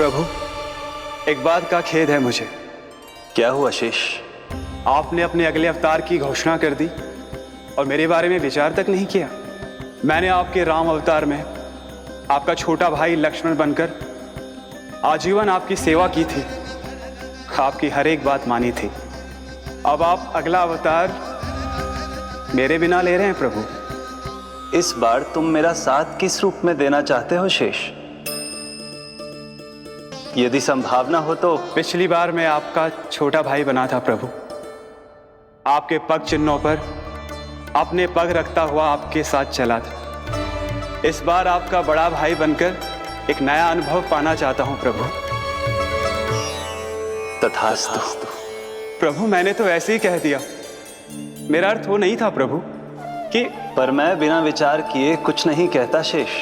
प्रभु, एक बात का खेद है मुझे। क्या हुआ शेष? आपने अपने अगले अवतार की घोषणा कर दी और मेरे बारे में विचार तक नहीं किया। मैंने आपके राम अवतार में आपका छोटा भाई लक्ष्मण बनकर आजीवन आपकी सेवा की थी, आपकी हर एक बात मानी थी। अब आप अगला अवतार मेरे बिना ले रहे हैं प्रभु। इस बार तुम मेरा साथ किस रूप में देना चाहते हो शेष? यदि संभावना हो तो। पिछली बार मैं आपका छोटा भाई बना था प्रभु, आपके पग चिन्हों पर अपने पग रखता हुआ आपके साथ चला था। इस बार आपका बड़ा भाई बनकर एक नया अनुभव पाना चाहता हूं प्रभु। तथास्तु। प्रभु, मैंने तो ऐसे ही कह दिया, मेरा अर्थ वो नहीं था प्रभु कि। पर मैं बिना विचार किए कुछ नहीं कहता शेष।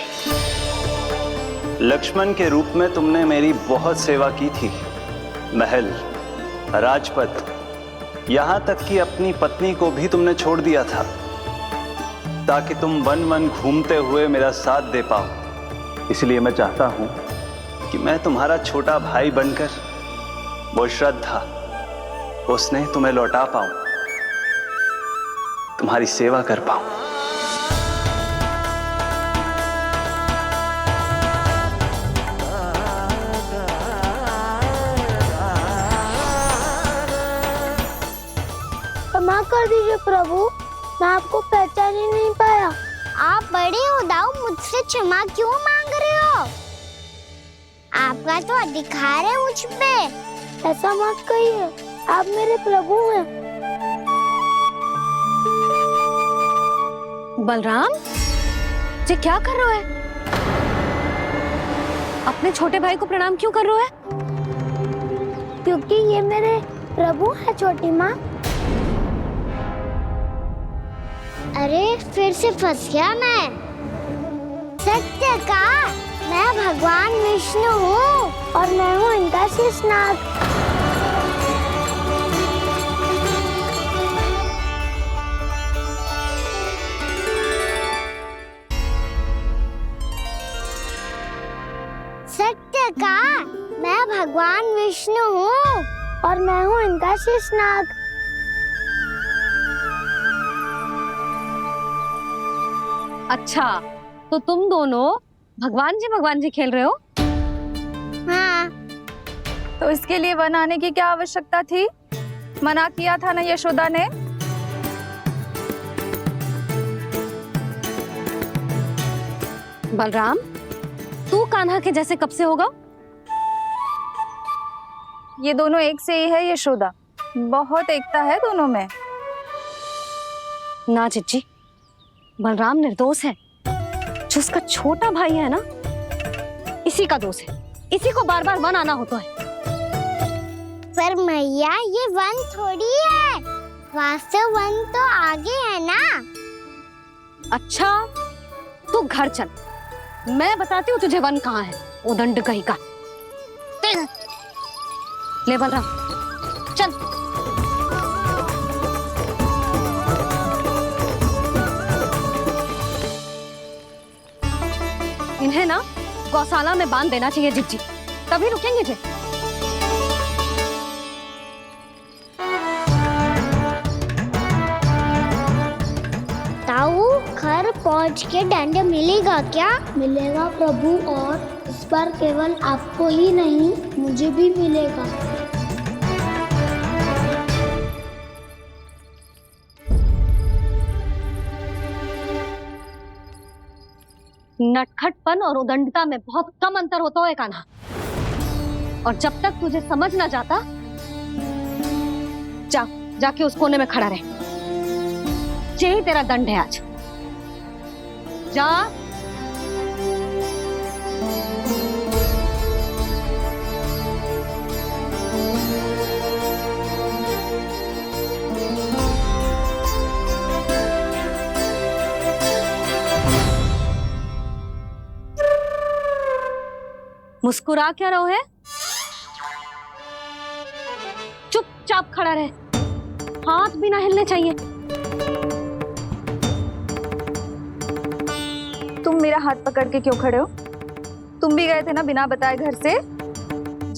लक्ष्मण के रूप में तुमने मेरी बहुत सेवा की थी। महल, राजपद, यहां तक कि अपनी पत्नी को भी तुमने छोड़ दिया था ताकि तुम वन वन घूमते हुए मेरा साथ दे पाओ। इसलिए मैं चाहता हूं कि मैं तुम्हारा छोटा भाई बनकर वो श्रद्धा, वो स्नेह तुम्हें लौटा पाऊं, तुम्हारी सेवा कर पाऊं। क्षमा कर दीजिए प्रभु, मैं आपको पहचान ही नहीं पाया। आप बड़े हो दाऊ, मुझसे क्षमा क्यों मांग रहे हो? आपका तो अधिकार है मुझ पे। ऐसा मत कहिए, आप मेरे प्रभु हैं। बलराम जी, क्या कर रहे हो? अपने छोटे भाई को प्रणाम क्यों कर रहे हो? क्योंकि ये मेरे प्रभु है छोटी माँ। अरे फिर से फंस गया मैं। सत्य का, मैं भगवान विष्णु हूँ और मैं हूँ इनका शेषनाग। सत्य का, मैं भगवान विष्णु हूँ और मैं हूँ इनका शेषनाग। अच्छा, तो तुम दोनों भगवान जी खेल रहे हो? हाँ। तो इसके लिए वन आने की क्या आवश्यकता थी? मना किया था ना यशोदा ने। बलराम, तू कान्हा के जैसे कब से होगा? ये दोनों एक से ही है यशोदा, बहुत एकता है दोनों में। ना चिच्ची, बलराम निर्दोष है। जो उसका छोटा भाई है ना, इसी का दोष है। इसी को बार बार वन आना होता है। पर मैया, ये वन थोड़ी है, वास्तव वन तो आगे है ना। अच्छा, तू घर चल, मैं बताती हूँ तुझे वन कहाँ है। उदंड कहीं का। ले बलराम, चल। इन्हें ना गौशाला में बांध देना चाहिए जिज्जी, तभी रुकेंगे जे। ताऊ, घर पहुँच के दंड मिलेगा क्या? मिलेगा प्रभु, और इस बार केवल आपको ही नहीं, मुझे भी मिलेगा। नटखटपन और उदंडता में बहुत कम अंतर होता है कान्हा, और जब तक तुझे समझ ना जाता, जाके उस कोने में खड़ा रहे। यही तेरा दंड है आज। जा। मुस्कुरा क्या रहो है? चुपचाप खड़ा रहे, हाथ भी ना हिलने चाहिए। तुम मेरा हाथ पकड़ के क्यों खड़े हो? तुम भी गए थे ना बिना बताए घर से।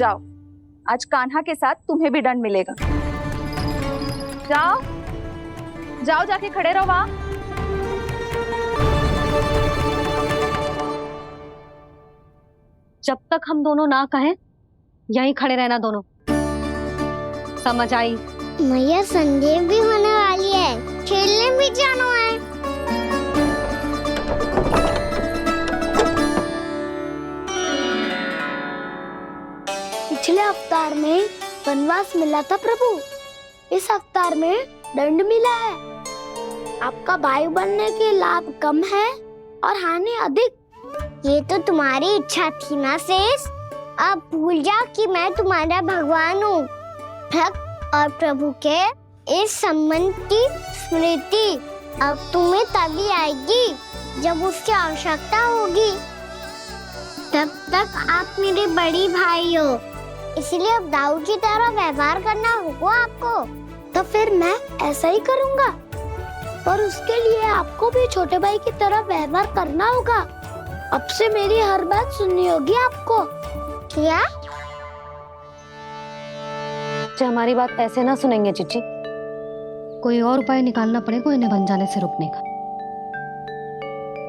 जाओ, आज कान्हा के साथ तुम्हें भी दंड मिलेगा। जाओ जाओ, जाके खड़े रहो वहां। जब तक हम दोनों ना कहें यहीं खड़े रहना दोनों, समझ आई? मैया संध्या भी होने वाली है, खेलने भी जाना है। पिछले अवतार में वनवास मिला था प्रभु, इस अवतार में दंड मिला है। आपका भाई बनने के लाभ कम है और हानि अधिक। ये तो तुम्हारी इच्छा थी ना शेष, अब भूल जाओ कि मैं तुम्हारा भगवान हूँ। भक्त और प्रभु के इस संबंध की स्मृति अब तुम्हें तभी आएगी जब उसकी आवश्यकता होगी। तब तक आप मेरे बड़ी भाई हो, इसलिए अब दाऊ की तरह व्यवहार करना होगा आपको। तो फिर मैं ऐसा ही करूँगा, पर उसके लिए आपको भी छोटे भाई की तरह व्यवहार करना होगा। अब से मेरी हर बात सुननी होगी आपको। क्या? जो हमारी बात ऐसे ना सुनेंगे चिच्ची, कोई और उपाय निकालना पड़ेगा इन्हें बन जाने से रुकने का।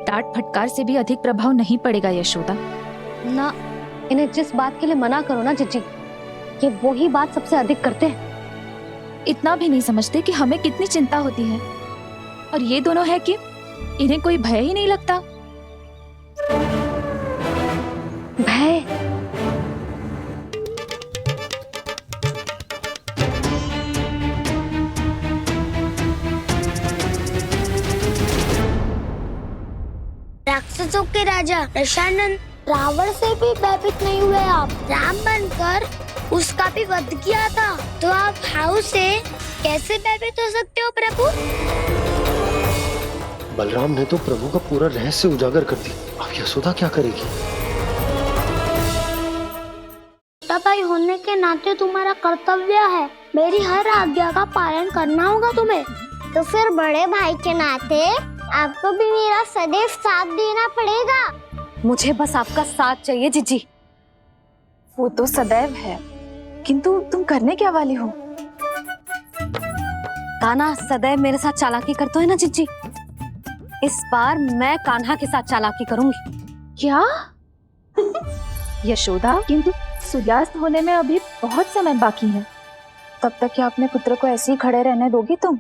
डांट फटकार से भी अधिक प्रभाव नहीं पड़ेगा यशोदा। ना, इन्हें जिस बात के लिए मना करो ना चिच्ची, ये वही बात सबसे अधिक करते हैं। इतना भी नहीं समझते कि हमें कितनी चिंता होती है, और ये दोनों है कि इन्हें कोई भय ही नहीं लगता। भय? राक्षसों के राजा दशानन रावण से भी भयभीत नहीं हुए आप। राम बनकर उसका भी वध किया था, तो आप हाउ से कैसे भयभीत हो सकते हो प्रभु? बलराम ने तो प्रभु का पूरा रहस्य उजागर कर दिया, अब यशोदा क्या करेगी? छोटा भाई होने के नाते तुम्हारा कर्तव्य है, मेरी हर आज्ञा का पालन करना होगा तुम्हें। तो फिर बड़े भाई के नाते आपको भी मेरा सदैव साथ देना पड़ेगा। मुझे बस आपका साथ चाहिए जीजी। वो तो सदैव है, किंतु तुम करने क्या वाली हो? कान्हा सदैव मेरे साथ चालाकी करता है ना जीजी, इस बार मैं कान्हा के साथ चालाकी करूंगी। क्या? यशोदा, किंतु सूर्यास्त होने में अभी बहुत समय बाकी है, तब तक क्या अपने पुत्र को ऐसे ही खड़े रहने दोगी तुम?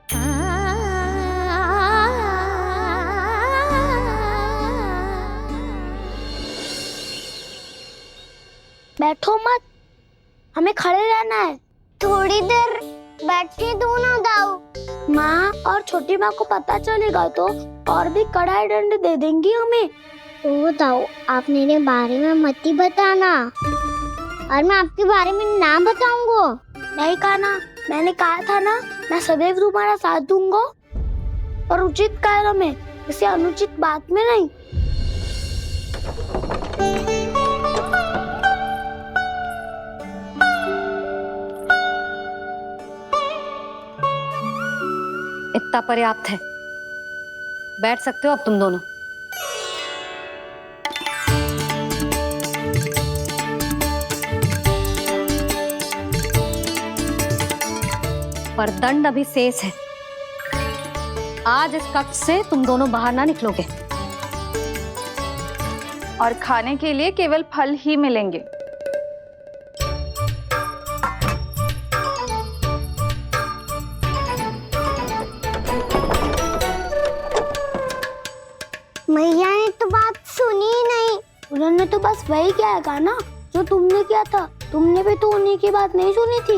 बैठो मत, हमें खड़े रहना है। थोड़ी देर बैठे दो ना दाऊ। माँ और छोटी माँ को पता चलेगा तो और भी कड़ा दंड दे देंगी हमें। ओ दाऊ, आप मेरे बारे में मत ही बताना, और मैं आपके बारे में ना बताऊंगा। नहीं कान्हा, मैंने कहा था ना, मैं सदैव तुम्हारा साथ दूंगा, और उचित कार्य में, किसी अनुचित बात में नहीं। इतना पर्याप्त है, बैठ सकते हो अब तुम दोनों। पर दंड अभी शेष है, आज इस कक्ष से तुम दोनों बाहर ना निकलोगे। और खाने के लिए केवल फल ही मिलेंगे। मैया ने तो बात सुनी ही नहीं। उन्होंने तो बस वही किया है ना जो तुमने किया था, तुमने भी तो उन्हीं की बात नहीं सुनी थी।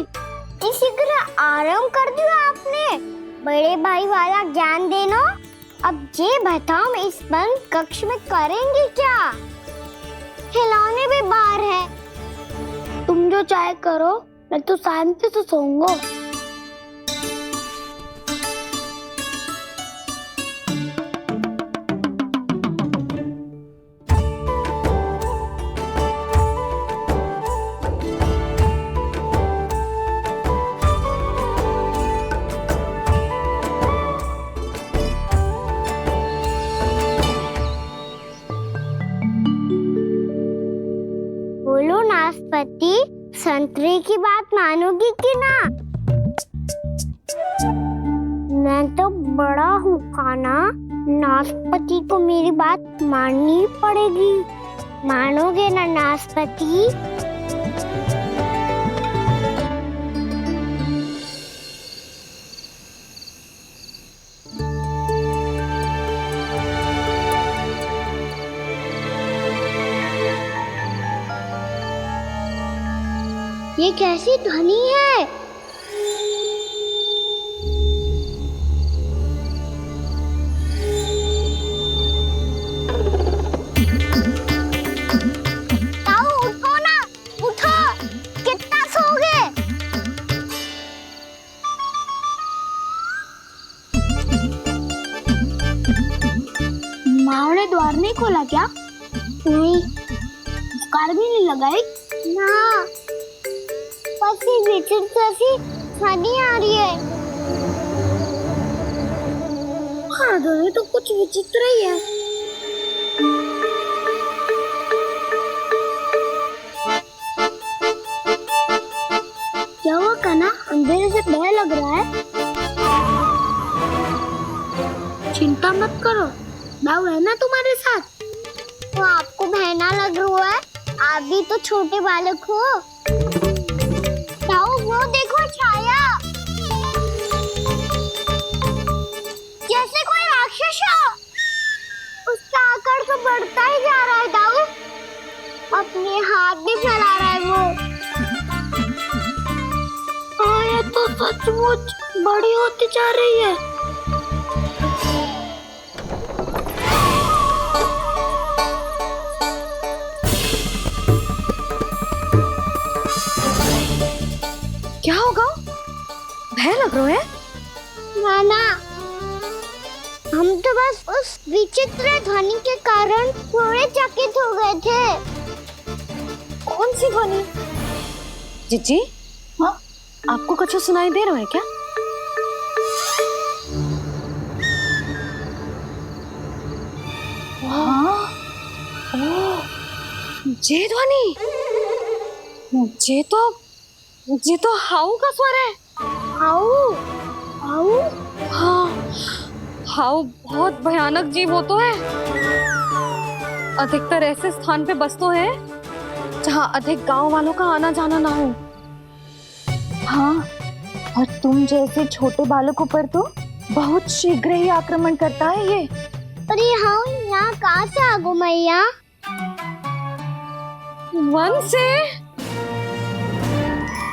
इसी तरह आराम कर दिया आपने, बड़े भाई वाला ज्ञान देना। अब ये बताओ, इस बंद कक्ष में करेंगे क्या? खिलौने भी बाहर है। तुम जो चाहे करो, मैं तो शांति से सोऊंगा। बोलो नाशपति, संतरे की बात मानोगी कि ना? मैं तो बड़ा हूँ काना, नाशपाती को मेरी बात माननी पड़ेगी। मानोगे ना नाशपाती? ये कैसी ध्वनि है? ताऊ उठो ना, उठो, कितना सोओगे? माँ ने द्वार नहीं खोला क्या? नहीं। कार भी नहीं लगाई? ना। पसी विचित्र सी ध्वनि आ रही है। हाँ, ध्वनि तो कुछ विचित्र ही है। क्या हुआ कान्हा? अंधेरे से भय लग रहा है। चिंता मत करो, दाऊ है ना तुम्हारे साथ। तो आपको भय ना लग रहा है? आप भी तो छोटे बालक हो। दाऊ वो देखो छाया, जैसे कोई राक्षस हो। उसका आकार तो बढ़ता ही जा रहा है दाऊ। अपने हाथ भी फैला रहा है वो। हाँ, ये तो सचमुच बड़ी होती जा रही है। क्या होगा? भय लग रहा है? नाना, हम तो बस उस विचित्र ध्वनि के कारण थोड़े चकित हो गए थे। कौन सी ध्वनि? जीजी, हाँ, आपको कुछ सुनाई दे रहा है क्या? हाँ, ओह, ये ध्वनि, ये तो हाउ का स्वर है। हाउ? हाउ? हाँ, हाउ बहुत भयानक जीव हो तो है। अधिकतर ऐसे स्थान पे बसते हैं जहाँ अधिक गांव वालों का आना जाना ना हो। हाँ, और तुम जैसे छोटे बालकों पर तो बहुत शीघ्र ही आक्रमण करता है ये। अरे हाउ यहाँ कहाँ से आ गो मैया? वन से।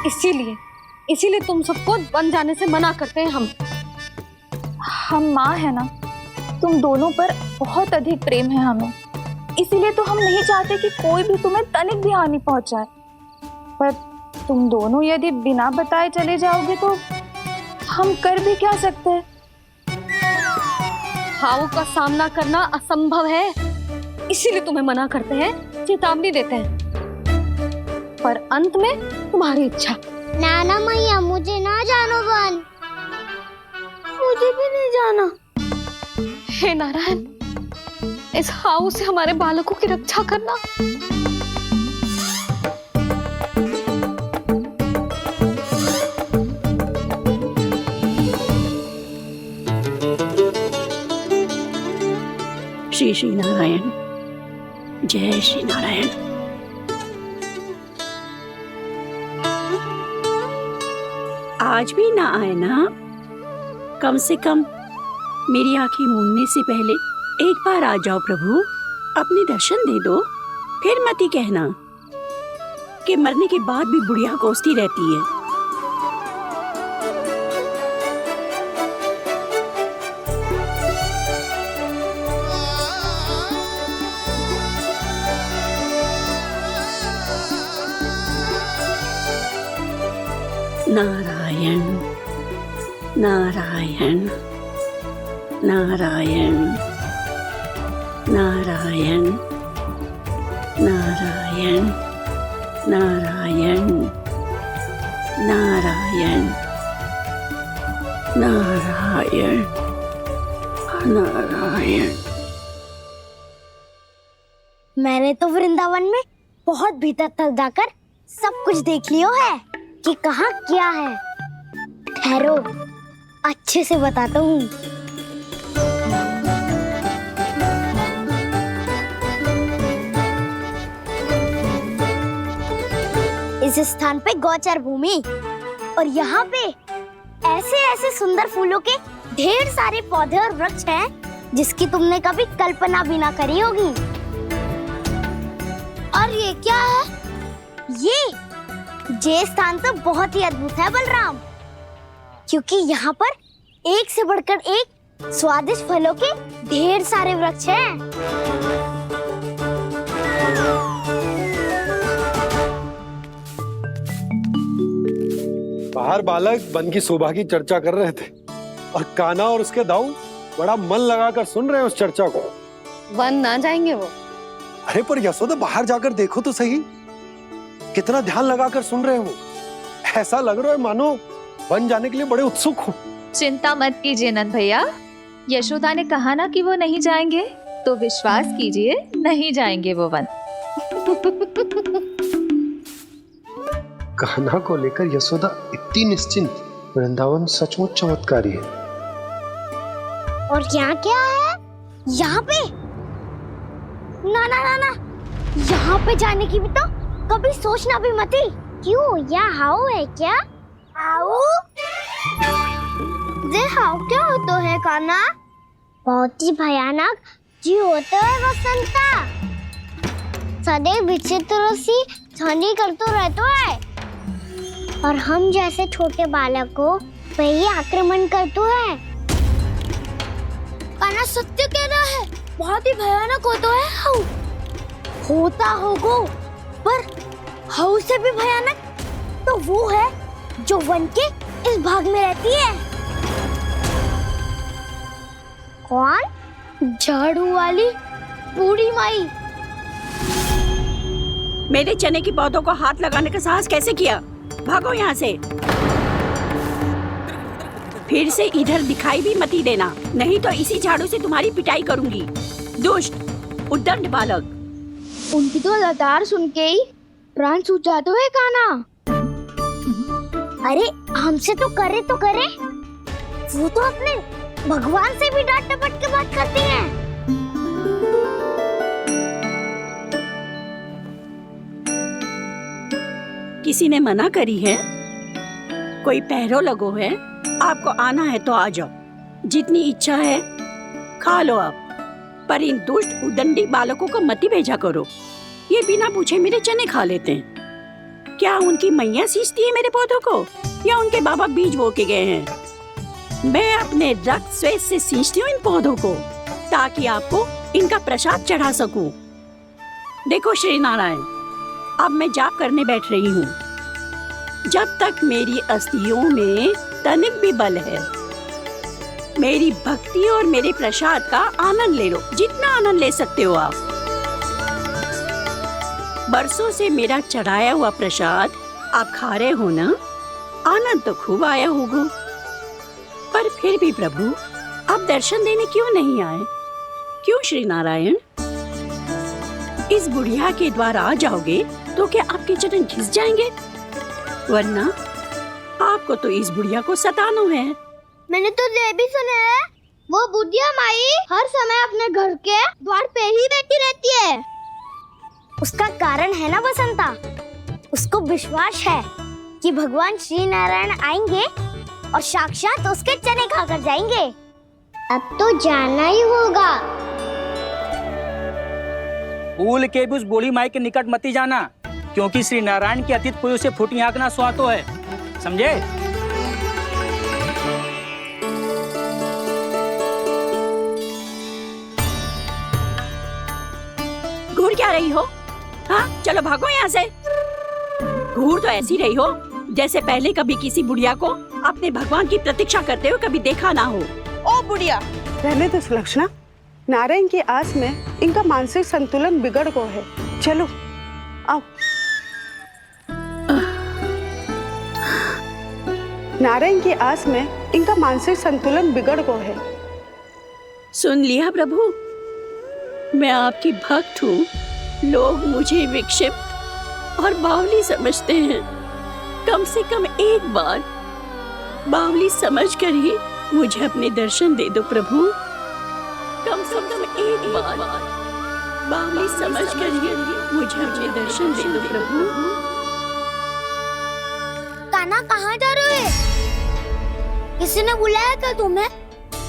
इसीलिए तुम सबको वन जाने से मना करते हैं हम माँ है ना, तुम दोनों पर बहुत अधिक प्रेम है हमें, इसीलिए तो हम नहीं चाहते कि कोई भी तुम्हें तनिक भी हानि पहुंचाए। पर तुम दोनों यदि बिना बताए चले जाओगे तो हम कर भी क्या सकते हैं? हाउ का सामना करना असंभव है, इसीलिए तुम्हें मना करते हैं, चेतावनी देते हैं। पर अंत में तुम्हारी इच्छा। नाना मैया, मुझे ना जानो वन। मुझे भी नहीं जाना। हे नारायण, इस हाउ से हमारे बालकों की रक्षा करना। श्री श्री नारायण, जय श्री नारायण। आज भी ना आए ना? कम से कम मेरी आंखें मूंदने से पहले एक बार आ जाओ प्रभु, अपने दर्शन दे दो। फिर मत ही कहना कि मरने के बाद भी बुढ़िया कोसती रहती है। नारायण नारायण नारायण नारायण नारायण नारायण नारायण नारायण नारायण। मैंने तो वृंदावन में बहुत भीतर तक जाकर सब कुछ देख लियो है कि कहाँ क्या है? ठहरो, अच्छे से बताता हूँ। इस स्थान पे गौचर भूमि और यहाँ पे ऐसे ऐसे सुंदर फूलों के ढेर सारे पौधे और वृक्ष हैं जिसकी तुमने कभी कल्पना भी ना करी होगी। और ये क्या है? ये स्थान तो बहुत ही अद्भुत है बलराम, क्योंकि यहाँ पर एक से बढ़कर एक स्वादिष्ट फलों के ढेर सारे वृक्ष हैं। बाहर बालक वन की शोभा की चर्चा कर रहे थे और कान्हा और उसके दाऊ बड़ा मन लगाकर सुन रहे हैं उस चर्चा को। वन ना जाएंगे वो? अरे पर यशोदा बाहर जाकर देखो तो सही, कितना ध्यान लगाकर सुन रहे हो। ऐसा लग रहा है मानो वन जाने के लिए बड़े उत्सुक हो। चिंता मत कीजिए नंद भैया, यशोदा ने कहा ना कि वो नहीं जाएंगे, तो विश्वास कीजिए नहीं जाएंगे वो वन। कान्हा को लेकर यशोदा इतनी निश्चिंत, वृंदावन सचमुच चमत्कारी है। और यहाँ क्या है? यहाँ पे ना ना ना ना, यहाँ पे जाने की भी तो कभी सोचना भी मत ही। क्यों, यहाँ हाउ है क्या? हाउ? ये हाउ क्या होता है कान्हा? बहुत ही भयानक जी होता है वसंता। सदैव विचित्र सी ध्वनि करते रहता है और हम जैसे छोटे बालक को वही आक्रमण करते हैं। कान्हा सत्य कह रहा है, बहुत ही भयानक होता है हाउ। होता होगा, पर हाउ से भी भयानक तो वो है जो वन के इस भाग में रहती है। कौन? झाड़ू वाली बूढ़ी माई। मेरे चने की पौधों को हाथ लगाने का साहस कैसे किया? भागो यहाँ से। फिर से इधर दिखाई भी मत ही देना, नहीं तो इसी झाड़ू से तुम्हारी पिटाई करूंगी। दुष्ट उद्दंड बालक। उनकी तो लतार सुन के ही प्राण सूझ जाते हैं कान्हा। अरे हमसे तो करे, वो तो अपने भगवान से भी डांट डपट के बात करती हैं। किसी ने मना करी है? कोई पहरो लगो है? आपको आना है तो आ जाओ, जितनी इच्छा है खा लो आप, पर इन दुष्ट उदंडी बालकों को मत ही भेजा करो। ये बिना पूछे मेरे चने खा लेते हैं। क्या उनकी मैया सींचती है मेरे पौधों को, या उनके बाबा बीज बो के गए हैं? मैं अपने रक्त स्वेद से सींचती हूँ इन पौधों को, ताकि आपको इनका प्रसाद चढ़ा सकूं। देखो श्री नारायण, अब मैं जाप करने बैठ रही हूँ। जब तक मेरी अस्थियों में तनिक भी बल है, मेरी भक्ति और मेरे प्रसाद का आनंद ले लो, जितना आनंद ले सकते हो आप। बरसों से मेरा चढ़ाया हुआ प्रसाद आप खा रहे हो ना, आनंद तो खूब आया होगा। पर फिर भी प्रभु, आप दर्शन देने क्यों नहीं आए? क्यों श्री नारायण? इस बुढ़िया के द्वार आ जाओगे तो क्या आपके चरण घिस जाएंगे? वरना आपको तो इस बुढ़िया को सताना है। मैंने तो ये भी सुना है, वो बुढ़िया माई हर समय अपने घर के द्वार पे ही बैठी रहती है। उसका कारण है ना बसंता, उसको विश्वास है कि भगवान श्री नारायण आएंगे और साक्षात उसके चने खाकर जाएंगे। अब तो जाना ही होगा। भूल के भी उस बूढ़ी माई के निकट मत ही जाना, क्योंकि श्री नारायण की अतीत पुरुष से फूटी आंकना स्वातो है, समझे? घूर क्या रही हो? हाँ, चलो भागो यहाँ से। घूर तो ऐसी रही हो जैसे पहले कभी किसी बुढ़िया को अपने भगवान की प्रतीक्षा करते हुए कभी देखा ना हो। ओ बुढ़िया, रहने दो सुलक्षणा। नारायण की आस में इनका मानसिक संतुलन बिगड़ गया है। चलो आओ। नारायण की आस में इनका मानसिक संतुलन बिगड़ गया है। सुन लिया प्रभु, मैं आपकी भक्त हूँ। लोग मुझे विक्षिप्त और बावली समझते हैं। कम से कम एक बार बावली समझकर ही मुझे अपने दर्शन दे दो प्रभु। कम से कम एक बार बावली समझकर ही मुझे अपने दर्शन दे दो प्रभु। कान्हा कहाँ जा रहे हो? किसी ने बुलाया क्या तुम्हें?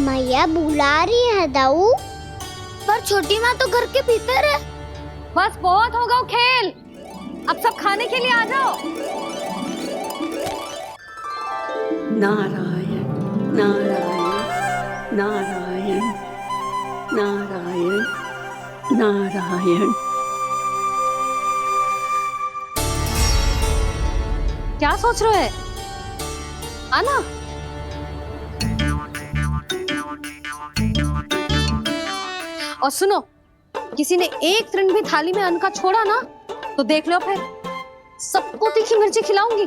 मैया बुला रही है दाऊ। पर छोटी माँ तो घर के भीतर है। बस बहुत होगा वो खेल, अब सब खाने के लिए आ जाओ। नारायण नारायण नारायण नारायण नारायण। क्या सोच रहे हैं? आना। और सुनो, किसी ने एक तृण भी थाली में अन्न का छोड़ा ना तो देख लो, फिर सबको तीखी मिर्ची खिलाऊंगी।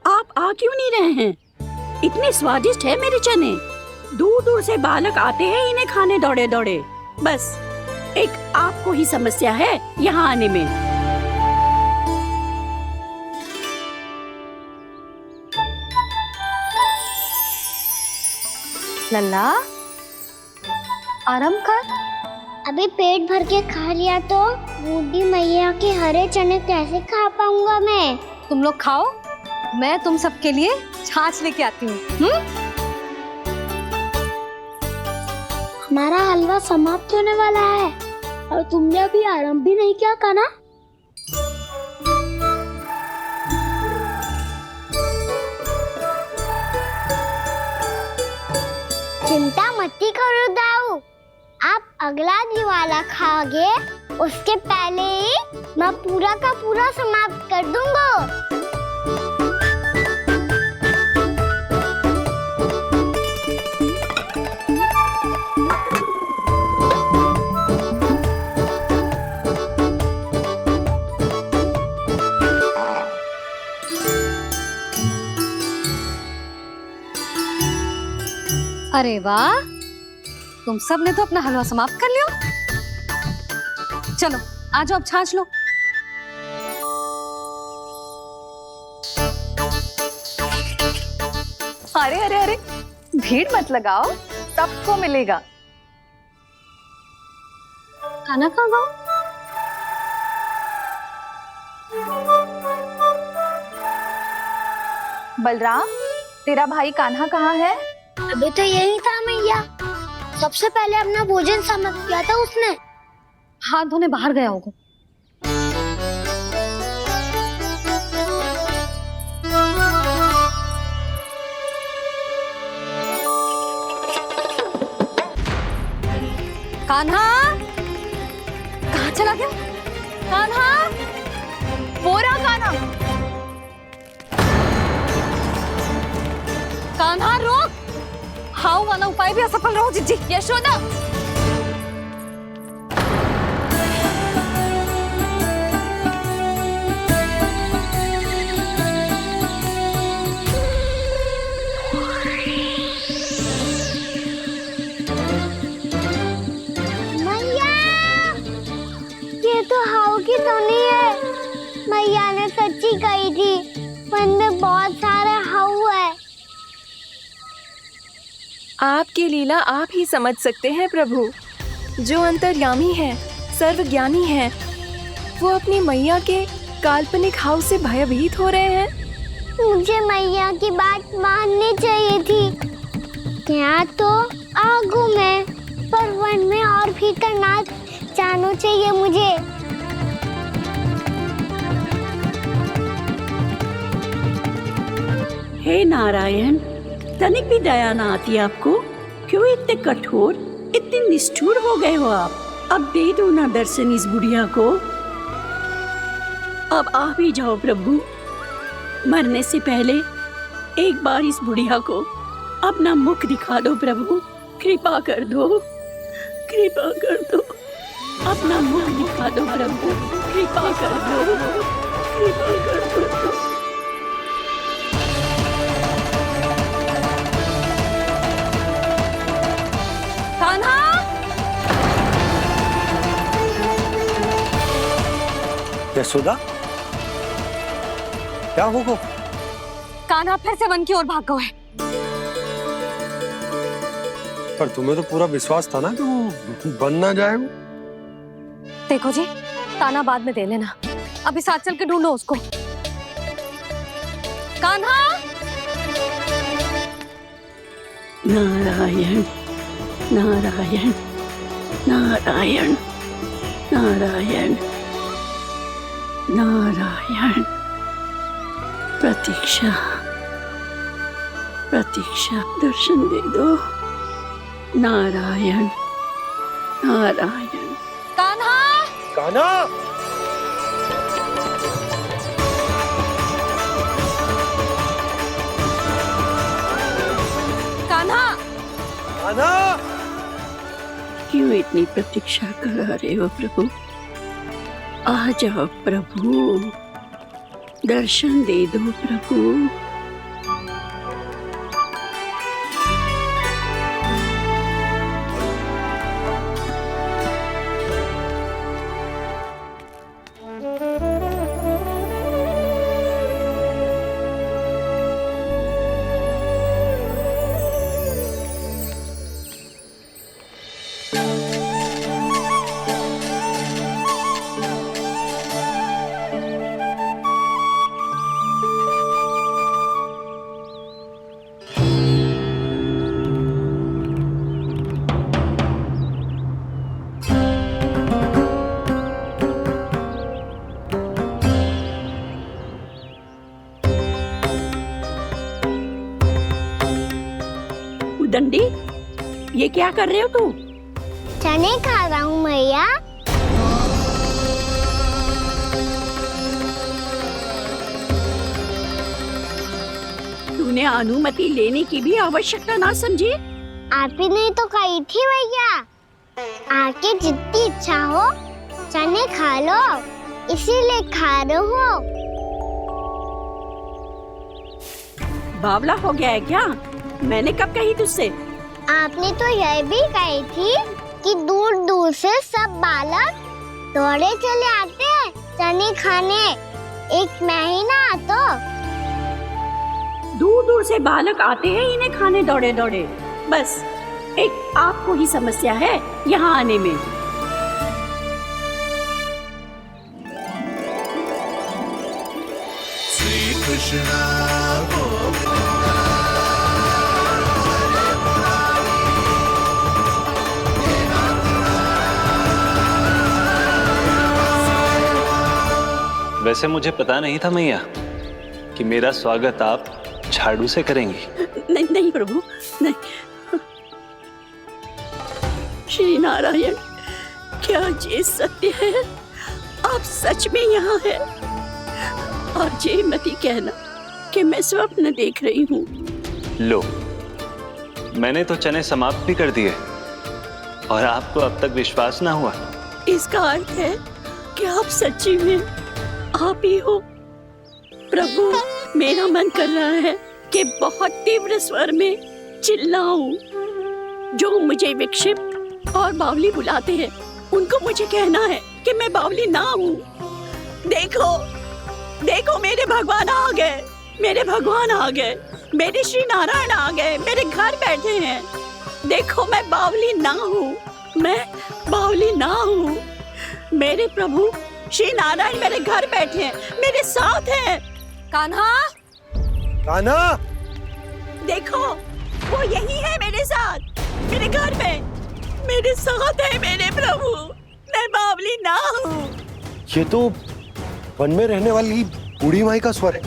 आप आ क्यों नहीं रहे हैं? इतने स्वादिष्ट है मेरे चने। दूर दूर से बालक आते हैं इन्हें खाने दौड़े दौड़े। बस एक आपको ही समस्या है यहाँ आने में। लल्ला, आराम कर। अभी पेट भर के खा लिया तो बूढ़ी मैया के हरे चने कैसे खा पाऊंगा मैं? तुम लोग खाओ, मैं तुम सबके लिए छाछ लेके आती हूँ। हमारा हलवा समाप्त होने वाला है और तुमने अभी आराम भी नहीं किया कान्हा। चिंता मत करो दाऊ, आप अगला दिवाला खाओगे उसके पहले ही मैं पूरा का पूरा समाप्त कर दूंगा। अरे वाह, तुम सब ने तो अपना हलवा समाप्त कर लिया। चलो आ जाओ, अब छाछ लो। अरे अरे अरे, भीड़ मत लगाओ, सबको मिलेगा। खाना कहाँ गया? बलराम, तेरा भाई कान्हा कहाँ है? अभी तो यही था मैया। सबसे पहले अपना भोजन समाप्त किया था उसने। हाथ धोने बाहर गया होगा। कान्हा कहाँ चला गया? कान्हा, पूरा कान्हा। कान्हा रोक। हाउ वाला उपाय भी असफल रहो जिज्जी। यशोदा, मैया, ये तो हाउ की धुनी है। मैया ने सच्ची कही थी, वन में बहुत सारे हाउ है। आपकी लीला आप ही समझ सकते हैं प्रभु। जो अंतर्यामी है, सर्वज्ञानी है, वो अपनी मैया के काल्पनिक हाव से भयभीत हो रहे हैं। मुझे मैया की बात माननी चाहिए थी। यहाँ तो आगू में, पर वन में और भी करना जानो चाहिए मुझे। हे नारायण, तनिक भी दया ना आती आपको? क्यों इतने कठोर, इतने निष्ठुर हो गए हो आप? अब दे दो ना दर्शन इस बुढ़िया को। अब आ भी जाओ प्रभु। मरने से पहले एक बार इस बुढ़िया को अपना मुख दिखा दो प्रभु। कृपा कर दो, कृपा कर दो। अपना मुख दिखा दो प्रभु, कृपा कर दो, कृपा कर दो। यशोदा, क्या होगा? कान्हा फिर से वन की ओर भाग गया है। पर तुम्हें तो पूरा विश्वास था ना कि वो बन ना जाए। देखो जी, ताना बाद में दे लेना, अभी साथ चल के ढूंढो उसको। कान्हा! नारायण नारायण नारायण नारायण नारायण। प्रतीक्षा प्रतीक्षा, दर्शन दे दो। नारायण नारायण। कान्हा! कान्हा! कान्हा! कान्हा! क्यों इतनी प्रतीक्षा करा रहे हो प्रभु? आ जाओ प्रभु, दर्शन दे दो प्रभु। दंडी, ये क्या कर रहे हो तू? चने खा रहा हूँ मैया। तूने अनुमति लेने की भी आवश्यकता ना समझी? आप ही ने तो कही थी भैया, आके जितनी इच्छा हो चने खा लो, इसीलिए खा रहे हो। बावला हो गया है क्या? मैंने कब कही तुझसे? आपने तो यह भी कही थी कि दूर दूर से सब बालक दौड़े चले आते हैं चने खाने, एक महीना तो दूर दूर से बालक आते हैं इन्हें खाने दौड़े दौड़े। बस एक आपको ही समस्या है यहाँ आने में। श्री कृष्ण वैसे मुझे पता नहीं था मैया कि मेरा स्वागत आप झाड़ू से करेंगी। नहीं नहीं प्रभु, नहीं। श्री नारायण, क्या ये सत्य है? आप सच में यहाँ हैं? और ये मत ही कहना कि मैं स्वप्न देख रही हूँ। लो, मैंने तो चने समाप्त भी कर दिए और आपको अब तक विश्वास ना हुआ। इसका अर्थ है कि आप सच्ची में आप ही हो। प्रभु, मेरा मन कर रहा है कि बहुत तीव्र स्वर में चिल्लाऊं। जो मुझे विक्षिप्त और बावली बुलाते हैं उनको मुझे कहना है कि मैं बावली ना हूँ। देखो देखो, मेरे भगवान आ गए, मेरे भगवान आ गए, मेरे श्री नारायण आ गए, मेरे घर बैठे हैं। देखो, मैं बावली ना हूँ, मैं बावली ना हूँ। मेरे प्रभु श्री नारायण मेरे घर बैठे हैं, मेरे साथ हैं। कान्हा! कान्हा! देखो, वो यही है मेरे साथ, मेरे घर में, मेरे साथ है मेरे प्रभु। मैं बावली ना हूँ। ये तो वन में रहने वाली बूढ़ी माई का स्वर है।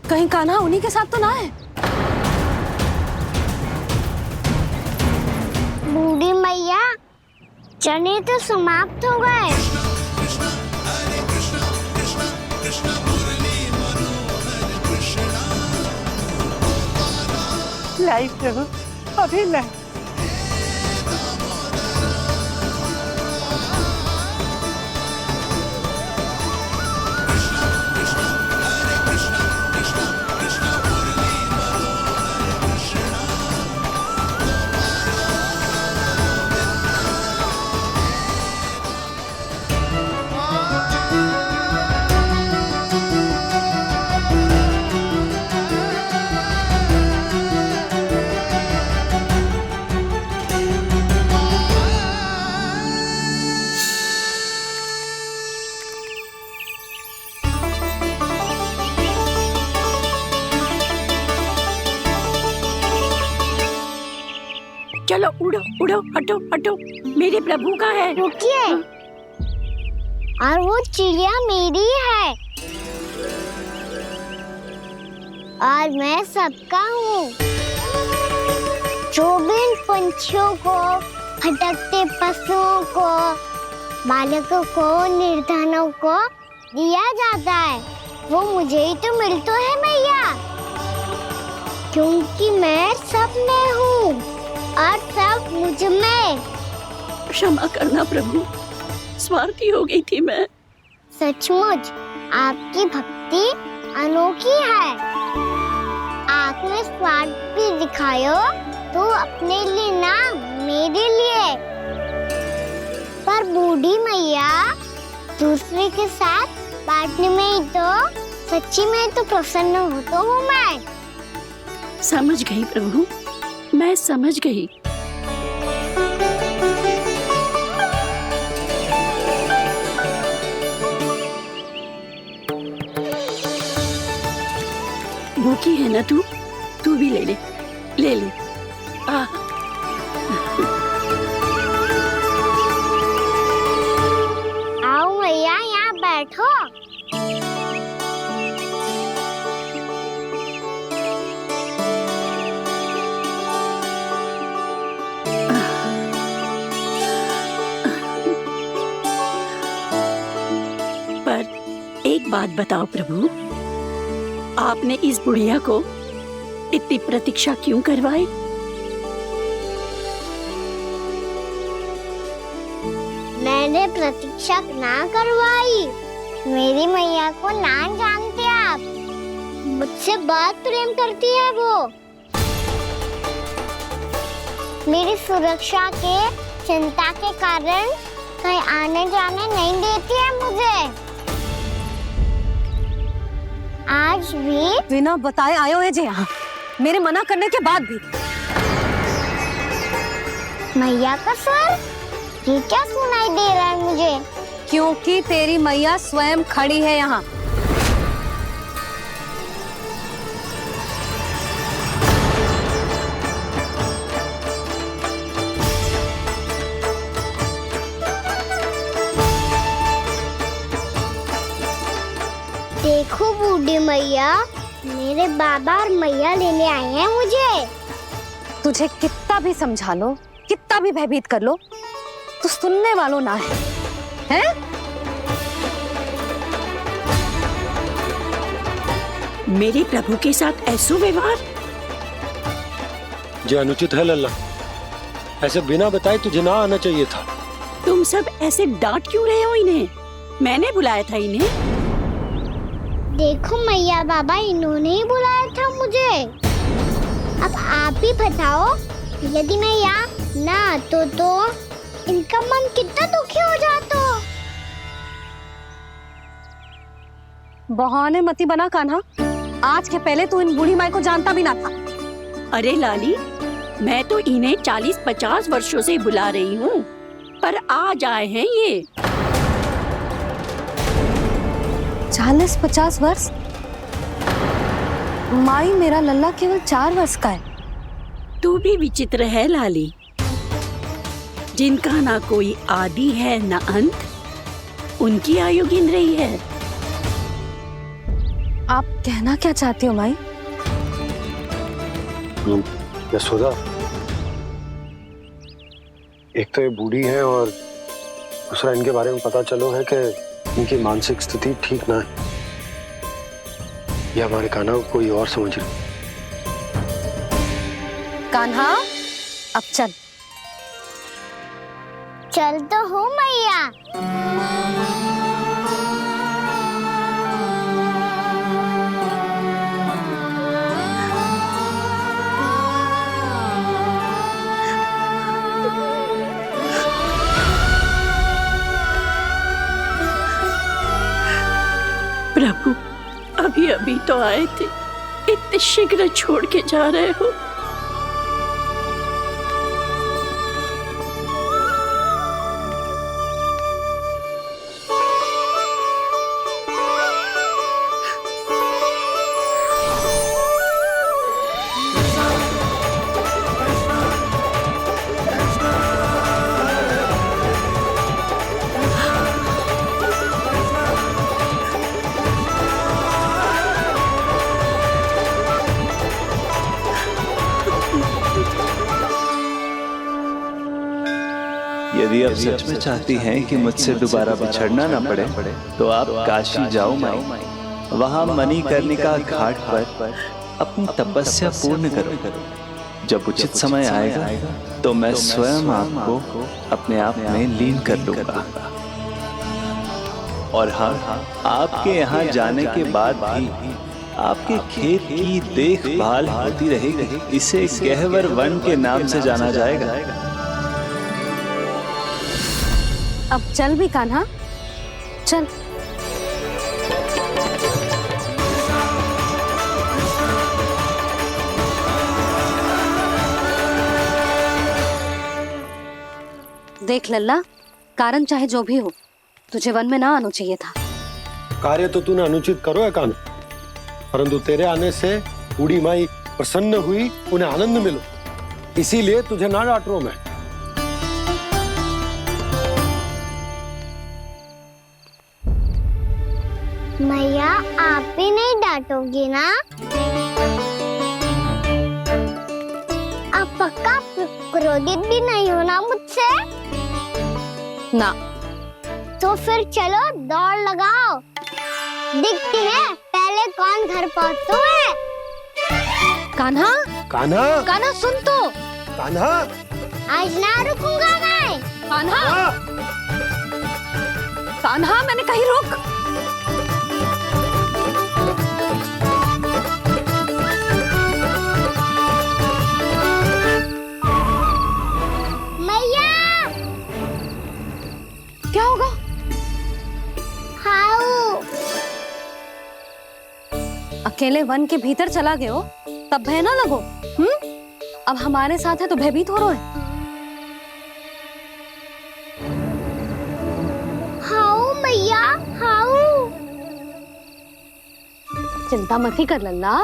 कहीं कान्हा उन्हीं के साथ तो ना है? बूढ़ी मैया, चने तो समाप्त हो गए। लाई प्रभु, अभी लाई। चलो उड़ो उड़ो, हटो हटो, मेरे प्रभु का है। रुकिए, और वो चिड़िया मेरी है और मैं सबका हूँ। जो भी इन पंछियों को, भटकते पशुओं को, बालकों को, निर्धनों को दिया जाता है, वो मुझे ही तो मिलता है मैया, क्योंकि मैं सब में हूँ और सब मुझ में। क्षमा करना प्रभु, स्वार्थी हो गई थी मैं। सचमुच आपकी भक्ति अनोखी है। आपने स्वार्थ भी दिखायो तो अपने लिए ना, मेरे लिए। पर बूढ़ी मैया दूसरे के साथ बांटने में ही तो सच्ची में तो प्रसन्न हो तो हूँ मैं। समझ गई प्रभु, मैं समझ गई। भूखी है ना तू भी ले ले, ले ले। आओ मैया, यहाँ बैठो। पर एक बात बताओ प्रभु, आपने इस बुढ़िया को इतनी प्रतीक्षा क्यों करवाई? मैंने प्रतीक्षा ना करवाई। मेरी मैया को ना जानते आप, मुझसे बहुत प्रेम करती है वो। मेरी सुरक्षा के चिंता के कारण कहीं आने जाने नहीं देती है मुझे। आज भी बिना बताए आए हुए जे यहाँ, मेरे मना करने के बाद भी। मैया का स्वर, ये क्या सुनाई दे रहा है मुझे? क्योंकि तेरी मैया स्वयं खड़ी है यहाँ। देखो बूढ़ी मैया, मेरे बाबा और मैया लेने आए हैं मुझे। तुझे कितना भी समझा लो, कितना भी भयभीत कर लो, तो सुनने वालों ना है, हैं? मेरे प्रभु के साथ ऐसा व्यवहार जो अनुचित है लल्ला। ऐसे बिना बताए तुझे ना आना चाहिए था। तुम सब ऐसे डांट क्यों रहे हो इन्हें? मैंने बुलाया था इन्हें। देखो मैया बाबा, इन्होंने ही बुलाया था मुझे। अब आप ही बताओ, यदि मैं यहाँ ना आतो तो इनका मन कितना दुखी हो जाता। बहाने मती बना कान्हा, आज के पहले तू इन बूढ़ी माई को जानता भी ना था। अरे लाली, मैं तो इन्हें 40-50 वर्षों से बुला रही हूँ, पर आज आए हैं ये। 40-50 वर्ष? माई, मेरा लल्ला केवल 4 वर्ष का है। तू भी विचित्र है लाली, जिनका ना कोई आदि है ना अंत, उनकी आयु गिन रही है। आप कहना क्या चाहती हो माई? यशोदा, एक तो ये बूढ़ी है और दूसरा इनके बारे में पता चलो है कि इनकी मानसिक स्थिति ठीक ना है। ये हमारे कान्हा को कोई और समझ रही। कान्हा, अब चल। चल तो हूँ मैया। प्रभु, अभी अभी तो आए थे, इतने शीघ्र छोड़ के जा रहे हो। यदि आप सच में चाहती हैं कि मुझसे दोबारा बिछड़ना न पड़े तो आप काशी जाओ माई। वहां मणिकर्णिका घाट पर अपनी तपस्या पूर्ण करो। जब उचित समय आएगा तो मैं स्वयं आपको अपने आप में लीन कर लूंगा। और हाँ, आपके यहाँ जाने के बाद भी आपके खेत की देखभाल होती रहेगी। इसे गहवर वन के नाम से जाना जाएगा। अब चल भी कान्हा, चल। देख लल्ला, कारण चाहे जो भी हो, तुझे वन में ना आना चाहिए था। कार्य तो तूने अनुचित करो है कान्हा, परंतु तेरे आने से बूढ़ी माई प्रसन्न हुई, उन्हें आनंद मिलो, इसीलिए तुझे ना डांट रहा हूं मैं। मैया, आप भी नहीं डांटोगी ना? आप पक्का क्रोधित भी नहीं हो ना मुझसे? ना। तो फिर चलो दौड़ लगाओ, दिखती है पहले कौन घर पहुंचता है। कान्हा, कान्हा, कान्हा सुन तो। कान्हा, आज ना रुकूंगा मैं। कान्हा, कान्हा, मैंने कही रुक। मैया, क्या होगा? हाउ अकेले वन के भीतर चला गए हो, तब भय ना लगो। अब हमारे साथ है तो भयभीत हो रहे हैं। हाउ मैया, हाउ। चिंता मत ही कर लल्ला,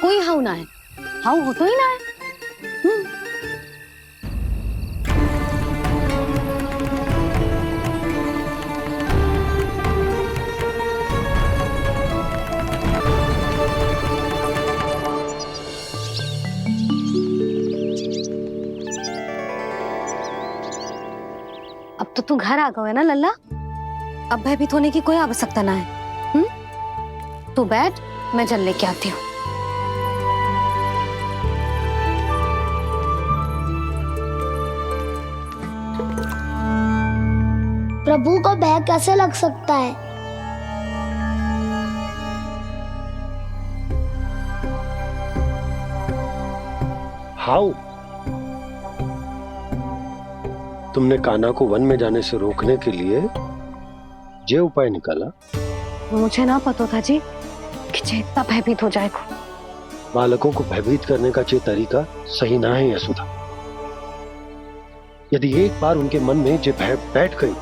कोई हाउ ना है। हाउ हो तो ही ना है। अब तो तू घर आ गया है ना लल्ला, अब भयभीत होने की कोई आवश्यकता ना है। तू बैठ, मैं जल लेके आती हूँ। प्रभु को भय कैसे लग सकता है? हाउ? तुमने कान्हा को वन में जाने से रोकने के लिए ये उपाय निकाला? मुझे ना पता था जी कि जे इतना भयभीत हो जाएगा। बालकों को भयभीत करने का ये तरीका सही ना है यशोदा। यदि एक बार उनके मन में ये भय बैठ गई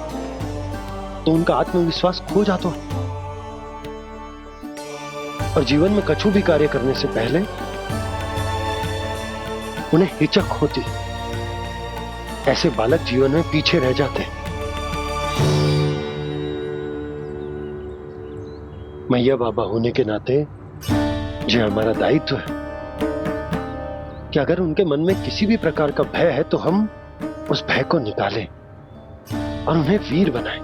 तो उनका आत्मविश्वास खो जाता है और जीवन में कछु भी कार्य करने से पहले उन्हें हिचक होती। ऐसे बालक जीवन में पीछे रह जाते हैं। मैया बाबा होने के नाते ये हमारा दायित्व है कि अगर उनके मन में किसी भी प्रकार का भय है तो हम उस भय को निकालें और उन्हें वीर बनाएं,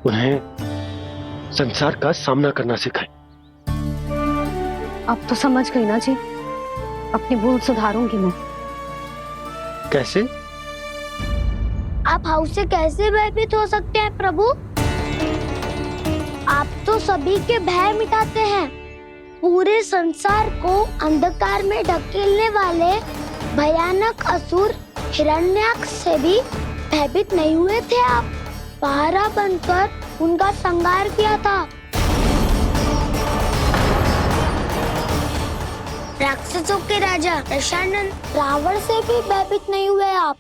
उन्हें संसार का सामना करना सिखाएं। अब तो समझ गई ना जी, अपनी भूल सुधारूंगी मैं। कैसे? आप हाउ से कैसे भयभीत हो सकते हैं प्रभु? आप तो सभी के भय मिटाते हैं। पूरे संसार को अंधकार में ढकेलने वाले भयानक असुर हिरण्याक्ष से भी भयभीत नहीं हुए थे आप। पहरा बनकर उनका संहार किया था। राक्षसों के राजा दशानन रावण से भी भयभीत नहीं हुए आप।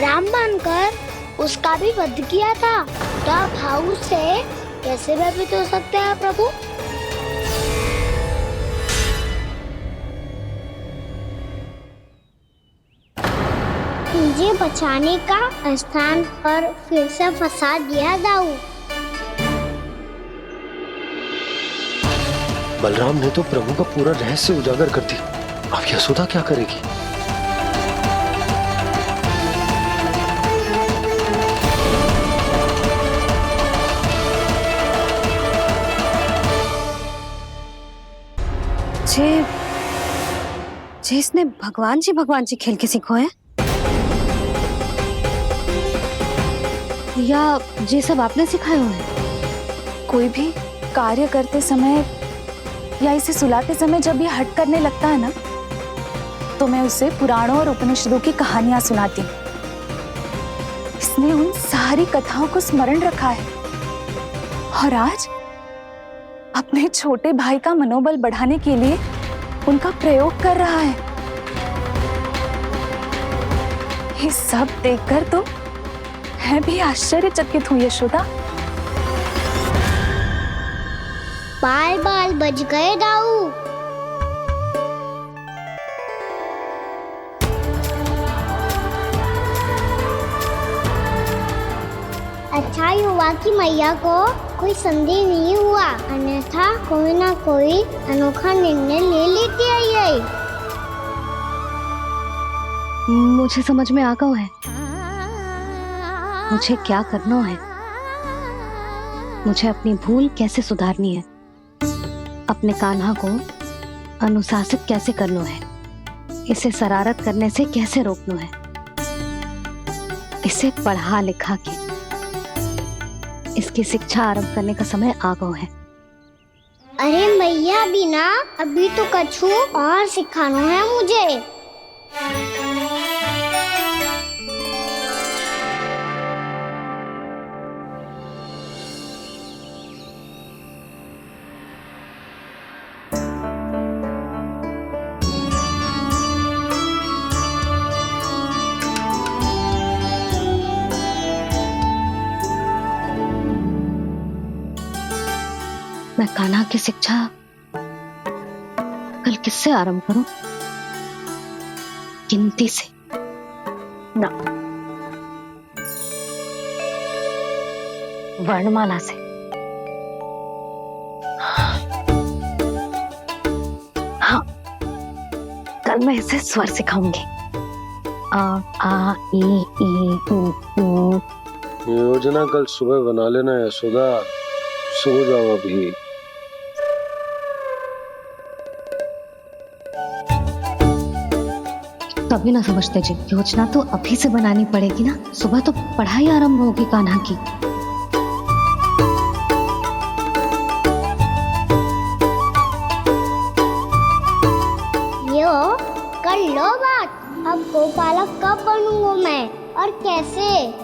राम बनकर उसका भी वध किया था, तो आप हाउ से कैसे भयभीत हो सकते हैं प्रभु? मुझे बचाने का स्थान पर फिर से फंसा दिया दाऊ। बलराम ने तो प्रभु का पूरा रहस्य उजागर कर दिया। अब यशोदा क्या करेगी? जे इसने भगवान जी खेल के सीखो है, या जे सब आपने सिखाए हुए हैं? कोई भी कार्य करते समय या इसे सुलाते समय जब ये हट करने लगता है ना, तो मैं उसे पुराणों और उपनिषदों की कहानियां सुनाती हूँ। इसने उन सारी कथाओं को स्मरण रखा है और आज अपने छोटे भाई का मनोबल बढ़ाने के लिए उनका प्रयोग कर रहा है। ये सब देखकर तो मैं भी आश्चर्यचकित हूँ यशोदा। बाल बाल बज गए दाऊ। अच्छा ही हुआ कि मैया को कोई संदेह नहीं हुआ, अन्यथा कोई ना कोई अनोखा निर्णय ले लेती है ये। मुझे समझ में आ गया है मुझे क्या करना है। मुझे अपनी भूल कैसे सुधारनी है, अपने कान्हा को अनुशासित कैसे करना है, इसे शरारत करने से कैसे रोकना है, इसे पढ़ा लिखा के इसकी शिक्षा आरंभ करने का समय आ गया है। अरे मैया बिना अभी तो कछु और सिखाना है मुझे। मैं कान्हा की शिक्षा कल किससे आरंभ करूं? गिनती से ना, वर्णमाला से। हाँ, कल मैं इसे स्वर सिखाऊंगी। आ ई उ ऊ। योजना कल सुबह बना लेना यशोदा, सो जाओ अभी। तभी ना समझते जी, योजना तो अभी से बनानी पड़ेगी ना, सुबह तो पढ़ाई आरंभ होगी कान्हा की। यो कर लो बात, अब गोपालक कब बनूंगा मैं और कैसे?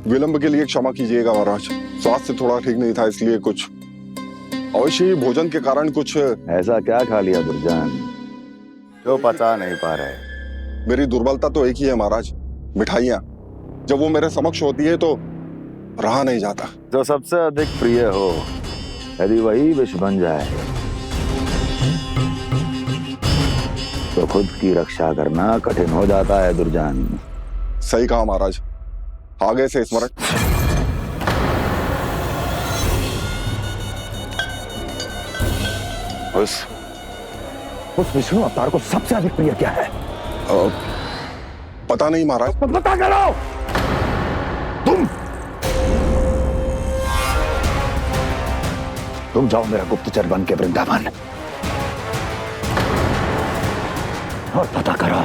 विलंब के लिए क्षमा कीजिएगा महाराज, स्वास्थ्य थोड़ा ठीक नहीं था इसलिए कुछ अवश्य ही भोजन के कारण कुछ। ऐसा क्या खा लिया दुर्जन जो पचा नहीं पा रहे? मेरी दुर्बलता तो एक ही है महाराज, मिठाइयाँ। जब वो मेरे समक्ष होती है तो रहा नहीं जाता। जो सबसे अधिक प्रिय हो, यदि वही विष बन जाए तो खुद की रक्षा करना कठिन हो जाता है दुर्जन। सही कहा महाराज, आगे से स्मरण। उस विष्णु अवतार को सबसे अधिक प्रिय क्या है? पता नहीं महाराज। तो पता करो। तुम जाओ मेरा गुप्तचर बन के वृंदावन और पता करो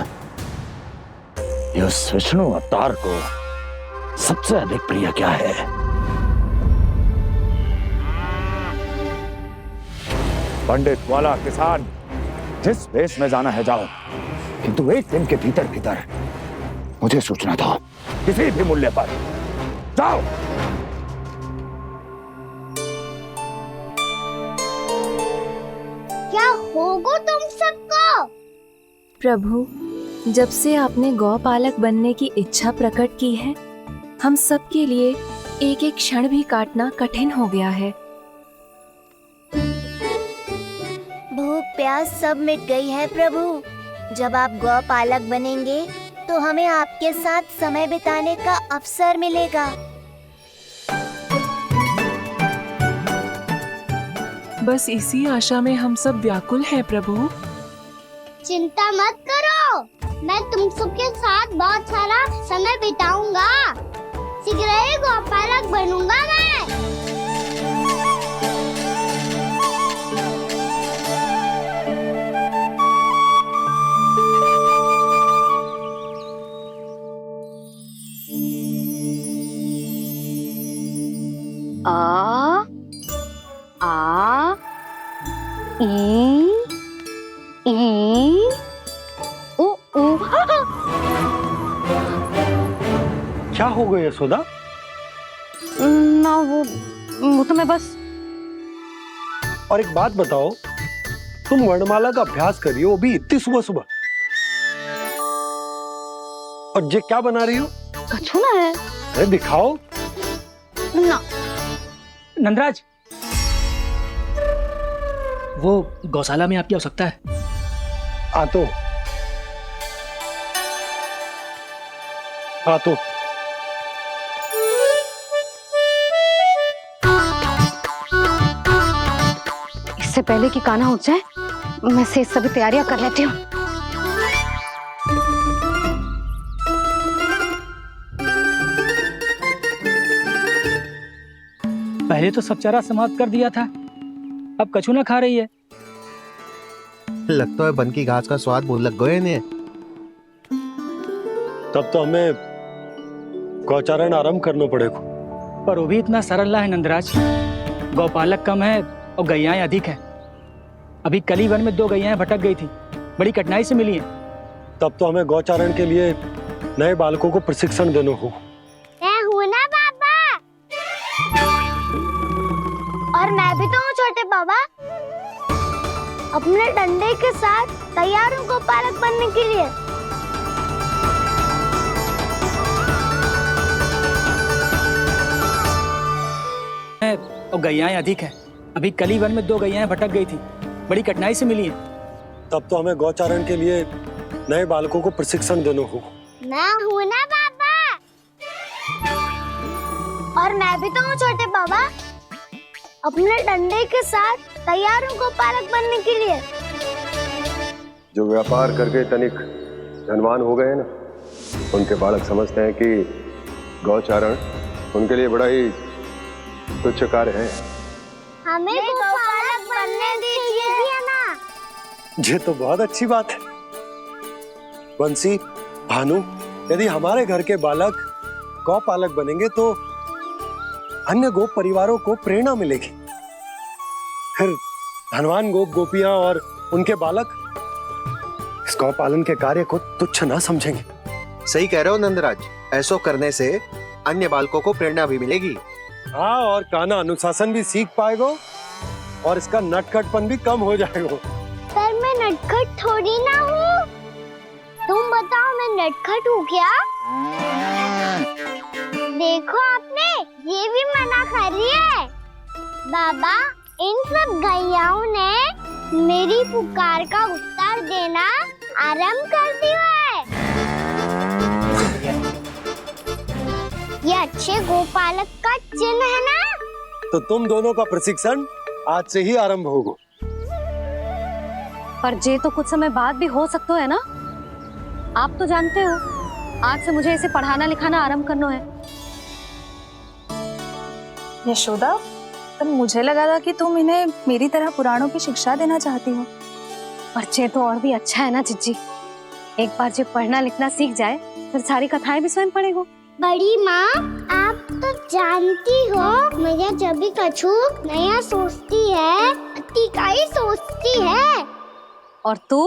उस विष्णु अवतार को सबसे अधिक प्रिय क्या है। पंडित वाला किसान जिस वेश में जाना है जाओ, किंतु एक दिन के भीतर भीतर मुझे सूचना दो, किसी भी मूल्य पर जाओ। क्या होगा तुम सबको? प्रभु, जब से आपने गौपालक बनने की इच्छा प्रकट की है, हम सब के लिए एक एक क्षण भी काटना कठिन हो गया है। भूख प्यास सब मिट गई है प्रभु। जब आप गौपालक बनेंगे तो हमें आपके साथ समय बिताने का अवसर मिलेगा। बस इसी आशा में हम सब व्याकुल हैं प्रभु। चिंता मत करो, मैं तुम सबके साथ बहुत सारा समय बिताऊंगा। शीघ्र ही गौपालक बनूंगा मैं। आ आ ई ऊ ऊ। क्या हो गया यशोदा? ना वो तो मैं बस। और एक बात बताओ, तुम वर्णमाला का अभ्यास कर रही हो, अभी इतनी सुबह सुबह, और ये क्या बना रही हो? कछुआ है। अरे दिखाओ ना। नंदराज, वो गौशाला में आपकी आवश्यकता है। आतो आतो। इससे पहले कि कान्हा उठ जाए, मैं से सभी तैयारियां कर लेती हूँ। पहले तो सब चारा समाप्त कर दिया था, अब कछू ना खा रही है। लगता है बन की घास का स्वाद भूल लग गए ने। तब तो हमें गौचारण आरंभ करना पड़ेगा। पर वो भी इतना सरल ना है नंदराज। गौपालक कम है और गैयाएं अधिक है। अभी कली वन में 2 गैयाएं भटक गई थी, बड़ी कठिनाई से मिली हैं। तब तो हमें गौचारण के लिए नए बालकों को प्रशिक्षण देना होगा। मैं हूँ ना बाबा, और मैं भी तो हूँ छोटे बाबा। अपने डंडे के साथ तैयार हूँ गौपालक बनने के लिए। और गैयाएं अधिक है। अभी कली वन में 2 गैयाएं भटक गई थी, बड़ी कठिनाई से मिली हैं। तब तो हमें गौचारण के लिए नए बालकों को प्रशिक्षण देना होगा। मैं हूँ ना बाबा, और मैं भी तो हूँ छोटे बाबा। अपने डंडे के साथ तैयार हूँ गौपालक बनने के लिए। जो व्यापार करके तनिक धनवान हो गए ना, उनके बालक समझते हैं कि गौचारण उनके लिए बड़ा ही तुच्छ कार्य है। हमें गौपालक बनने दीजिए ना। ये तो बहुत अच्छी बात है। बंसी, भानु, यदि हमारे घर के बालक गौपालक बनेंगे तो अन्य गोप परिवारों को प्रेरणा मिलेगी। फिर धनवान गोप गोपियां और उनके बालक इस गौपालन के कार्य को तुच्छ ना समझेंगे। सही कह रहे हो नंदराज, ऐसा करने से अन्य बालकों को प्रेरणा भी मिलेगी। हाँ, और कान्हा अनुशासन भी सीख पाएगा और इसका नटखटपन भी कम हो जाएगा। पर मैं नटखट थोड़ी ना हूँ। तुम बताओ, मैं नटखट हूँ क्या? देखो आपने, ये भी मना कर रही है। बाबा, इन सब गैयाओं ने मेरी पुकार का उत्तर देना आरंभ कर दिया है। ये अच्छे गोपालक का चिन्ह है ना? तो तुम दोनों का प्रशिक्षण आज से ही आरंभ होगा। पर जे तो कुछ समय बाद भी हो सकता है ना। आप तो जानते हो, आज से मुझे इसे पढ़ाना लिखाना आरंभ करना है। यशोदा, पर मुझे लगा था कि तुम इन्हें मेरी तरह पुराणों की शिक्षा देना चाहती हो। पर जे तो और भी अच्छा है ना जिज्जी। एक बार जे पढ़ना लिखना सीख जाए, फिर सारी कथाएं भी स्वयं पढ़ेगा। बड़ी माँ, आप तो जानती हो, मैया जब भी कछु नया सोचती है, का ही सोचती है। और तू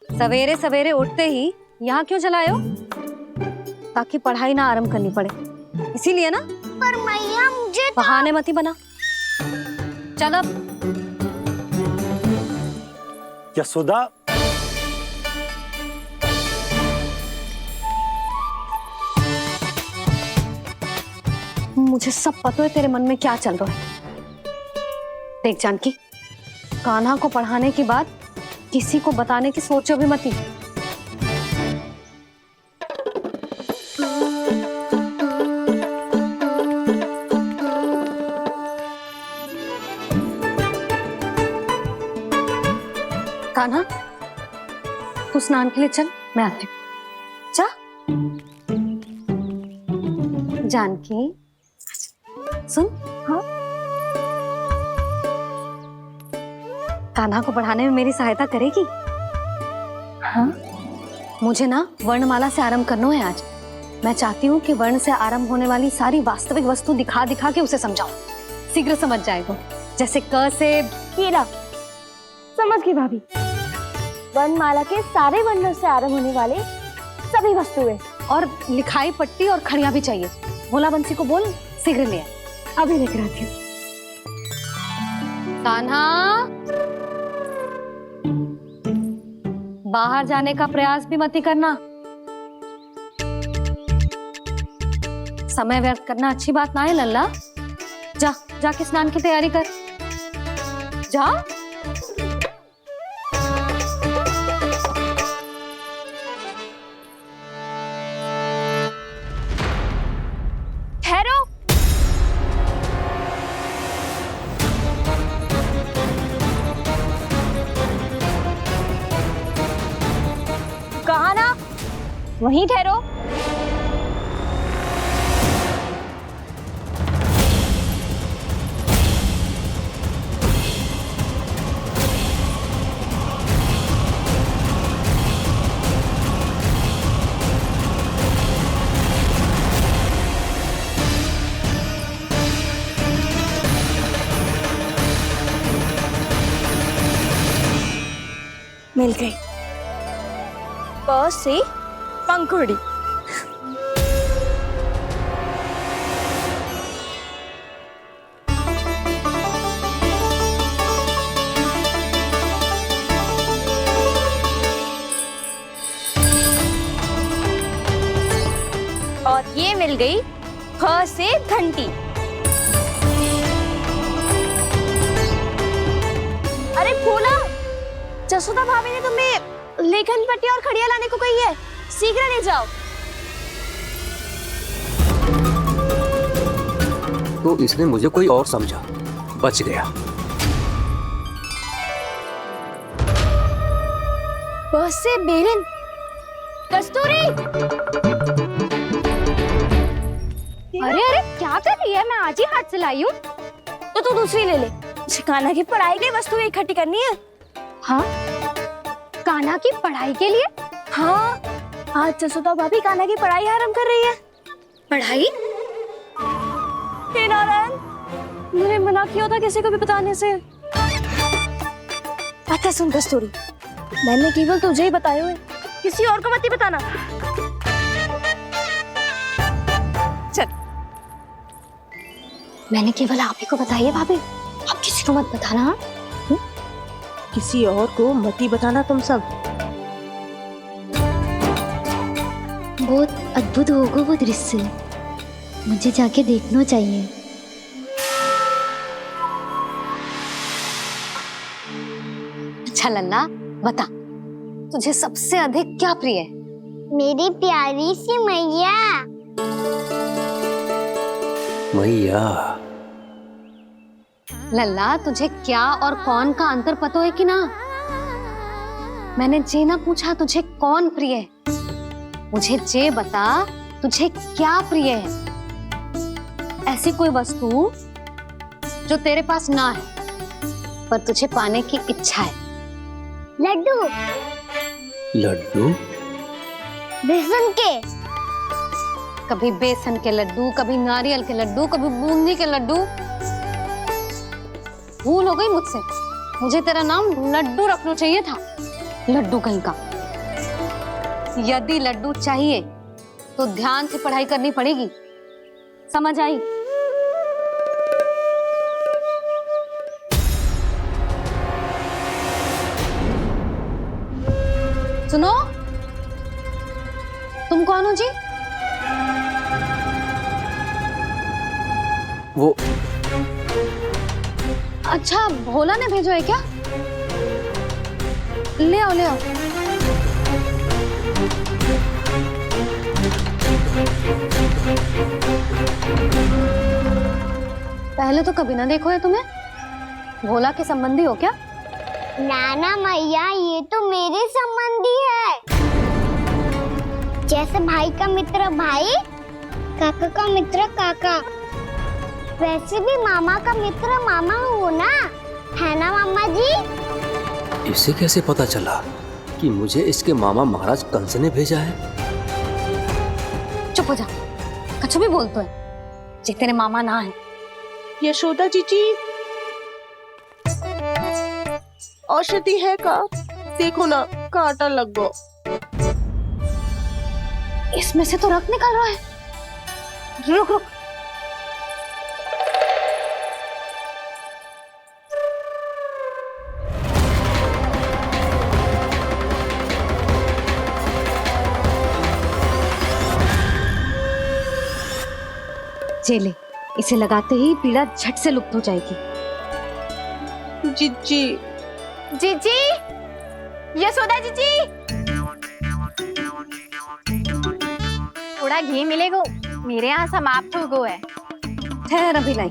सवेरे सवेरे उठते ही यहाँ क्यों चलाए हो? ताकि पढ़ाई ना आरंभ करनी पड़े। इसीलिए ना। पर मैया मुझे बहाने मत ही बना। चल अब। यशोदा, मुझे सब पता है तेरे मन में क्या चल रहा है। देख जानकी, कान्हा को पढ़ाने की बात किसी को बताने की सोचो भी मत ही। कान्हा, तू स्नान के लिए चल, मैं आती हूँ। जा। जानकी सुन। हाँ, कान्हा को पढ़ाने में मेरी सहायता करेगी? हाँ, मुझे ना वर्णमाला से आरंभ करना है आज। मैं चाहती हूँ कि वर्ण से आरंभ होने वाली सारी वास्तविक वस्तु दिखा दिखा के उसे समझाऊं। शीघ्र समझ जाएगा। जैसे क से केला। समझ गई भाभी। वर्णमाला के सारे वर्णों से आरंभ होने वाले सभी वस्तुएं। और लिखाई पट्टी और खड़िया भी चाहिए। भोला बंसी को बोल शीघ्र ले आए। अभी लेकर आती हूँ। कान्हा, बाहर जाने का प्रयास भी मत ही करना। समय व्यर्थ करना अच्छी बात ना है लल्ला। जा, जाके स्नान की तैयारी कर। जा। ठहरो। कहा ना, वहीं ठहरो। मिल गई। प से पंखुड़ी। और ये मिल गई फ से घंटी। अरे फूला, जसोदा भाभी ने तुम्हें लेखन पट्टी और खड़िया लाने को कही है, शीघ्र ले जाओ। तो इसने मुझे कोई और समझा, बच गया। बस से बेलन। कस्तूरी। अरे अरे क्या कर रही है? मैं आज ही हाथ से लाई हूँ। तो तू दूसरी ले ले। कान्हा की पढ़ाई की वस्तु इकट्ठी करनी है। हाँ, कान्हा की पढ़ाई के लिए? हाँ, आज जसोदा भाभी कान्हा की पढ़ाई आरंभ कर रही है। पढ़ाई? हे नारायण, मैंने मना किया था किसी को भी बताने से। अच्छा सुन कस्तूरी, मैंने केवल तुझे ही बताए हुए, किसी और को मत ही बताना। चल। मैंने केवल आप ही को बताई है भाभी, आप किसी को मत बताना। हाँ? किसी और को मत ही बताना तुम सब। बहुत अद्भुत होगा वो दृश्य, मुझे जाके देखना चाहिए। अच्छा लल्ला, बता तुझे सबसे अधिक क्या प्रिय है? मेरी प्यारी सी मैया। मैया। लल्ला, तुझे क्या और कौन का अंतर पता है कि ना? मैंने जे ना पूछा तुझे कौन प्रिय है, मुझे जे बता तुझे क्या प्रिय है। ऐसी कोई वस्तु जो तेरे पास ना है पर तुझे पाने की इच्छा है। लड्डू। लड्डू? बेसन के। कभी बेसन के लड्डू, कभी नारियल के लड्डू, कभी बूंदी के लड्डू। भूल हो गई मुझसे, मुझे तेरा नाम लड्डू रखना चाहिए था। लड्डू कहीं का। यदि लड्डू चाहिए तो ध्यान से पढ़ाई करनी पड़ेगी, समझ आई? सुनो, तुम कौन हो जी? वो अच्छा, भोला ने भेजो है क्या? ले आओ ले आओ। पहले तो कभी ना देखो है तुम्हें। भोला के संबंधी हो क्या? नाना मैया, ये तो मेरे संबंधी है। जैसे भाई का मित्र भाई, काका का मित्र काका, वैसे भी मामा का मित्र मामा हो ना, है ना मामा जी? इसे कैसे पता चला कि मुझे इसके मामा महाराज कंस ने भेजा है? चुप हो जा, कुछ भी बोलते है जे तेरे मामा ना है। यशोदा जीजी, औषधि है का? देखो ना, कांटा लग गो। इसमें से तो रक्त निकल रहा है। रुक रुक, चले, इसे लगाते ही पीड़ा झट से लुप्त हो जाएगी। जीजी, जीजी, यशोदा जीजी, थोड़ा घी मिलेगा? मेरे यहाँ समाप्त हो गो है। ठहर, अभी लाई।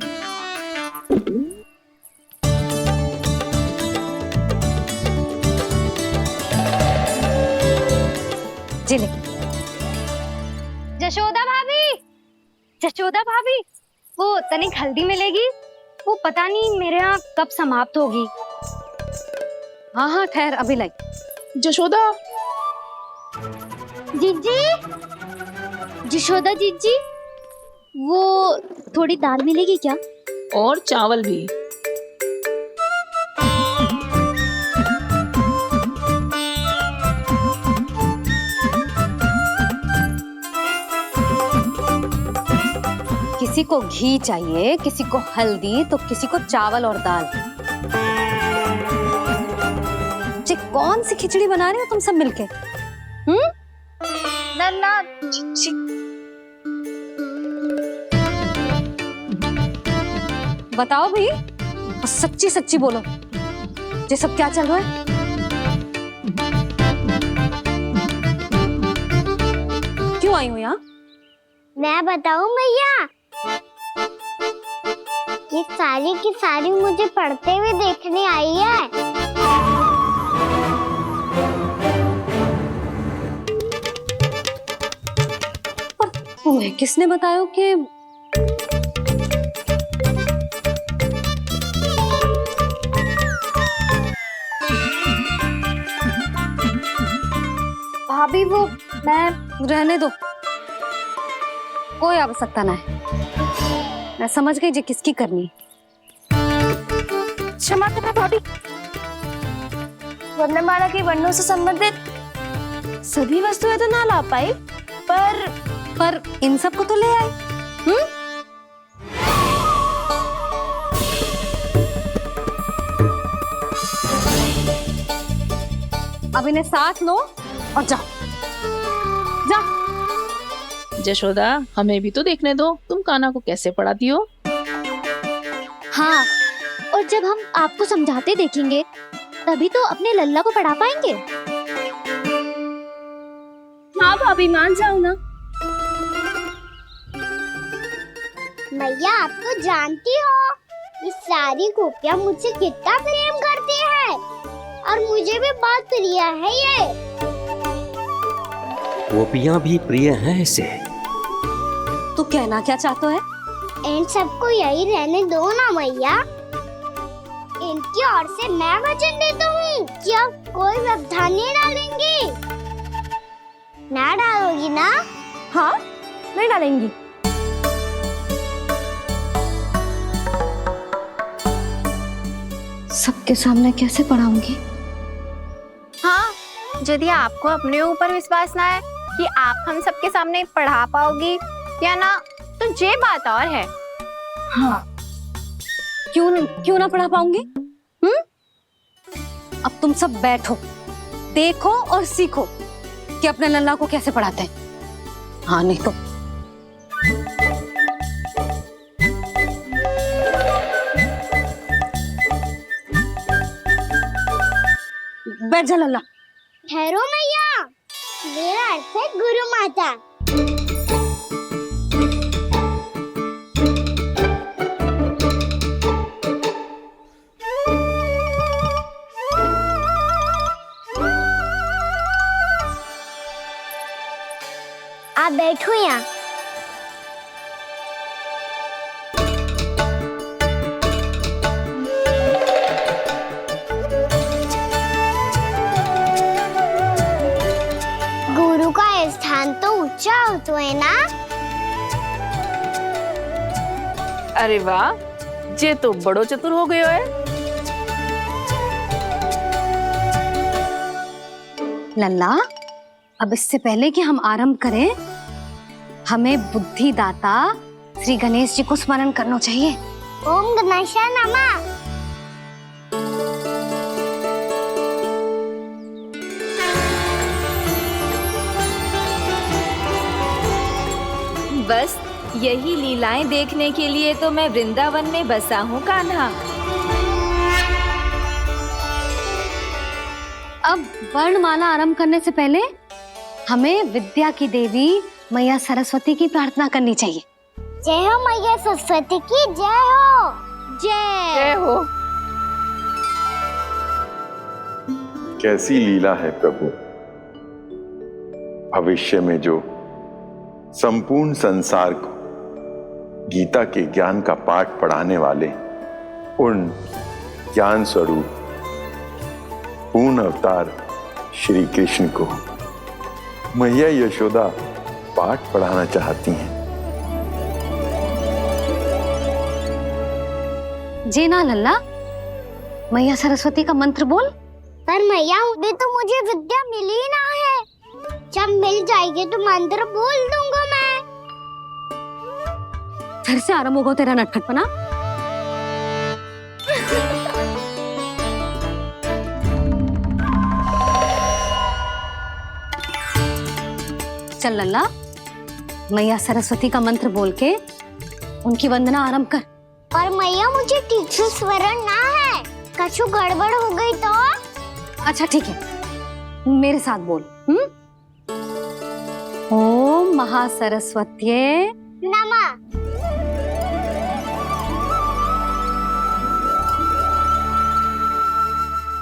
चले। जशोदा भाभी, जशोदा भाभी, वो तनिक हल्दी मिलेगी? वो पता नहीं मेरे यहाँ कब समाप्त होगी। हाँ हाँ, ठहर, अभी लाई। जशोदा, जीजी, जशोदा जीजी, वो थोड़ी दाल मिलेगी क्या? और चावल भी। किसी को घी चाहिए, किसी को हल्दी, तो किसी को चावल और दाल। जी, कौन सी खिचड़ी बना रहे हो तुम सब मिलके? नन्ना, बताओ भाई, और सच्ची सच्ची बोलो, ये सब क्या चल रहा है? क्यों आई हो यहाँ? मैं बताऊं भैया, ये सारी की सारी मुझे पढ़ते हुए देखने आई है। पर तुम्हें किसने बताया कि भाभी? वो मैं रहने दो, कोई आवश्यकता ना है। मैं समझ गई जी किसकी करनी। क्षमा करना भाभी, वर्णमाला के वर्णों से संबंधित सभी वस्तुएं तो ना ला पाई, पर इन सब को तो ले आए। अब इन्हें साथ लो और जाओ। जा। जशोदा, हमें भी तो देखने दो, तुम कान्हा को कैसे पढ़ाती हो। हाँ, और जब हम आपको समझाते देखेंगे तभी तो अपने लल्ला को पढ़ा पाएंगे। हाँ भाभी, मान जाओ ना। मैया, आप तो जानती हो ये सारी गोपियां मुझसे कितना प्रेम करती है, और मुझे भी बहुत प्रिय है ये। गोपियां भी प्रिय हैं इसे। तू कहना क्या चाहता है? इन सबको यही रहने दो ना मैया। इनकी ओर से मैं वचन देता हूँ कि आप कोई व्यवधान नहीं डालेंगी। ना डालोगी ना? हाँ, नहीं डालेंगी। सबके सामने कैसे पढ़ाऊंगी? हाँ, यदि आपको अपने ऊपर विश्वास ना है कि आप हम सबके सामने पढ़ा पाओगी या ना, तो ये बात और है। हाँ, क्यों ना पढ़ा पाऊंगी? अब तुम सब बैठो, देखो और सीखो कि अपने लल्ला को कैसे पढ़ाते हैं। हाँ नहीं तो बैठ जा लल्ला। ठहरो मैया, मेरा अर्थ है गुरु माता। आप बैठो यहाँ। गुरु का स्थान तो ऊंचा होता है ना? अरे वाह, जे तो बड़ो चतुर हो गयो है। लल्ला, अब इससे पहले कि हम आरंभ करें, हमें बुद्धिदाता श्री गणेश जी को स्मरण करना चाहिए। ओम गणेशाय नमः। बस यही लीलाएं देखने के लिए तो मैं वृंदावन में बसा हूँ कान्हा। अब वर्णमाला आरंभ करने से पहले हमें विद्या की देवी मैया सरस्वती की प्रार्थना करनी चाहिए। जय हो मैया सरस्वती की जय हो। जय हो। कैसी लीला है प्रभु, भविष्य में जो संपूर्ण संसार को गीता के ज्ञान का पाठ पढ़ाने वाले उन ज्ञान स्वरूप पूर्ण अवतार श्री कृष्ण को मैया यशोदा पाठ पढ़ाना चाहती हैं। जी ना लल्ला, मैया सरस्वती का मंत्र बोल। पर मैया अभी तो मुझे विद्या मिली ना है, जब मिल जाएगी तो मंत्र बोल दूंगा मैं। फिर से आरंभ होगा तेरा नटखटपना। चल लल्ला, मैया सरस्वती का मंत्र बोल के उनकी वंदना आरंभ कर। और मैया मुझे ठीक से स्मरण ना है, कछु गड़बड़ हो गई तो? अच्छा ठीक है, मेरे साथ बोल। ओम महासरस्वत्ये नमः।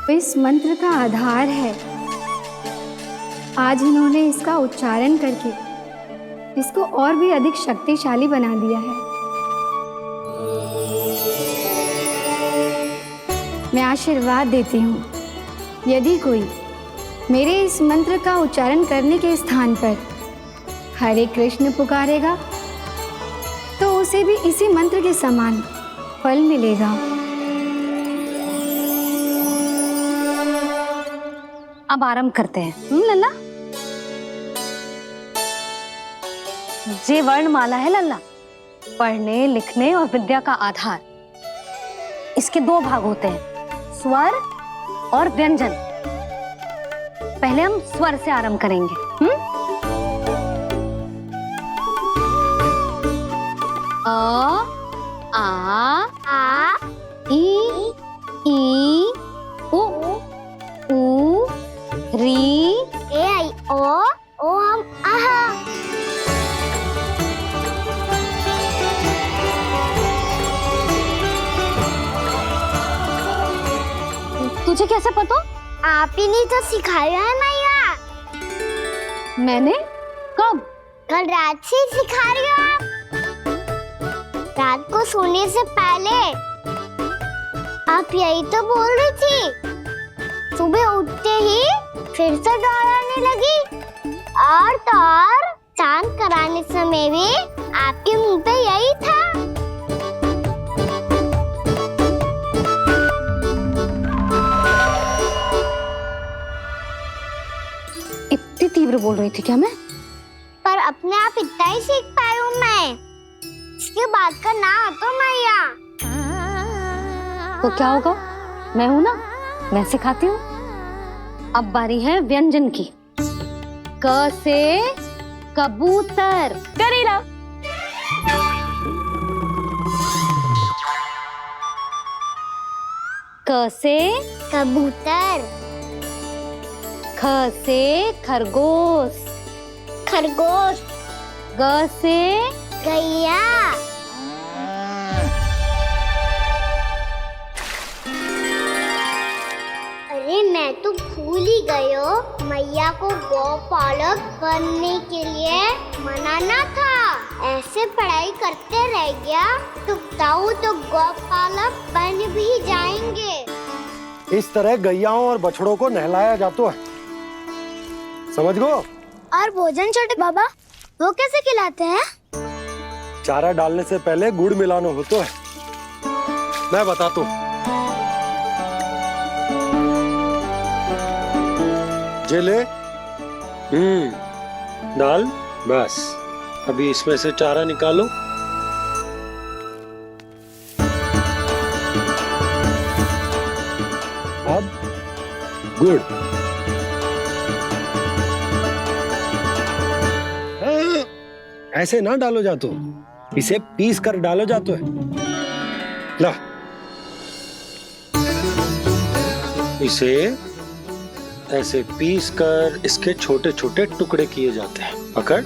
इस मंत्र का आधार है। आज इन्होंने इसका उच्चारण करके इसको और भी अधिक शक्तिशाली बना दिया है। मैं आशीर्वाद देती हूँ, यदि कोई मेरे इस मंत्र का उच्चारण करने के स्थान पर हरे कृष्ण पुकारेगा तो उसे भी इसी मंत्र के समान फल मिलेगा। अब आरंभ करते हैं। लल्ला, जे वर्णमाला है लल्ला, पढ़ने लिखने और विद्या का आधार। इसके दो भाग होते हैं, स्वर और व्यंजन। पहले हम स्वर से आरंभ करेंगे। अ, आ, ई, उ, री, ए आई ओ हम आहा। तुझे कैसे पता? आप ही ने तो सिखाया है मैया। मैंने? कब? कल रात से सिखा रही हो आप। रात को सोने से पहले आप यही तो बोल रही थी। सुबह उठते ही फिर से दोहराने लगी, और तो और चांद कराने समय भी आपके मुंह पे यही था। इतनी तीव्र बोल रही थी क्या मैं? पर अपने आप इतना ही सीख पाई हूँ मैं। मुझे बात करना तो मैया। तो क्या होगा, मैं हूं ना, मैं सिखाती हूँ। अब बारी है व्यंजन की। क से कबूतर। करेला। क से कबूतर। ख से खरगोश। खरगोश। ग से गैया। अरे मैं तो भूल ही गयो, मैया को गौपालक बनने के लिए मनाना था। ऐसे पढ़ाई करते रह गया तो ताऊ तो गौपालक बन भी जाएंगे। इस तरह गैयाओं और बछड़ों को नहलाया जाता है, समझ गो। और भोजन छोटे बाबा वो कैसे खिलाते हैं? चारा डालने से पहले गुड़ मिलाना होता है, मैं बताता हूँ। जे ले, डाल, बस। अभी इसमें से चारा निकालो। अब गुड़। ऐसे ना डालो जातो, इसे पीस कर डालो जातो है। ला, इसे ऐसे पीस कर इसके छोटे छोटे टुकड़े किए जाते हैं। पकड़।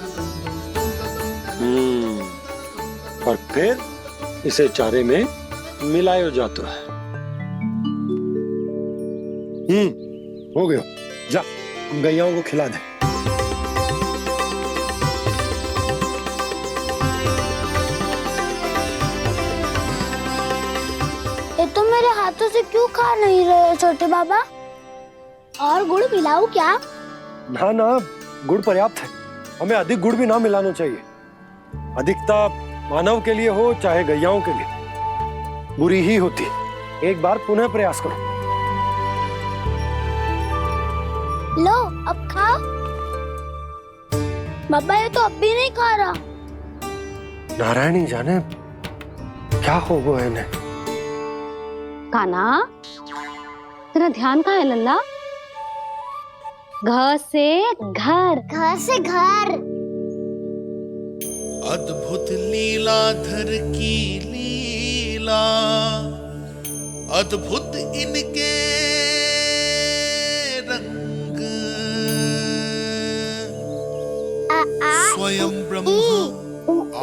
और फिर इसे चारे में मिलाया जाता है। हो गया, जा हम गैयाओं को खिला दे। ये तो मेरे हाथों से क्यों खा नहीं रहे छोटे बाबा? और गुड़ मिलाऊं क्या? ना ना, गुड़ पर्याप्त है। हमें अधिक गुड़ भी ना मिलाना चाहिए। अधिकता मानव के लिए हो चाहे गैयाओं के लिए बुरी ही होती है। एक बार पुनः प्रयास करो। लो अब खाओ। बाबा ये तो अब भी नहीं खा रहा। नारायणी जाने क्या हो गया इन्हें। काना, तेरा ध्यान कहाँ है लल्ला? घ से घर। घर से घर। अद्भुत लीलाधर की लीला, अद्भुत इनके रंग, स्वयं ब्रह्म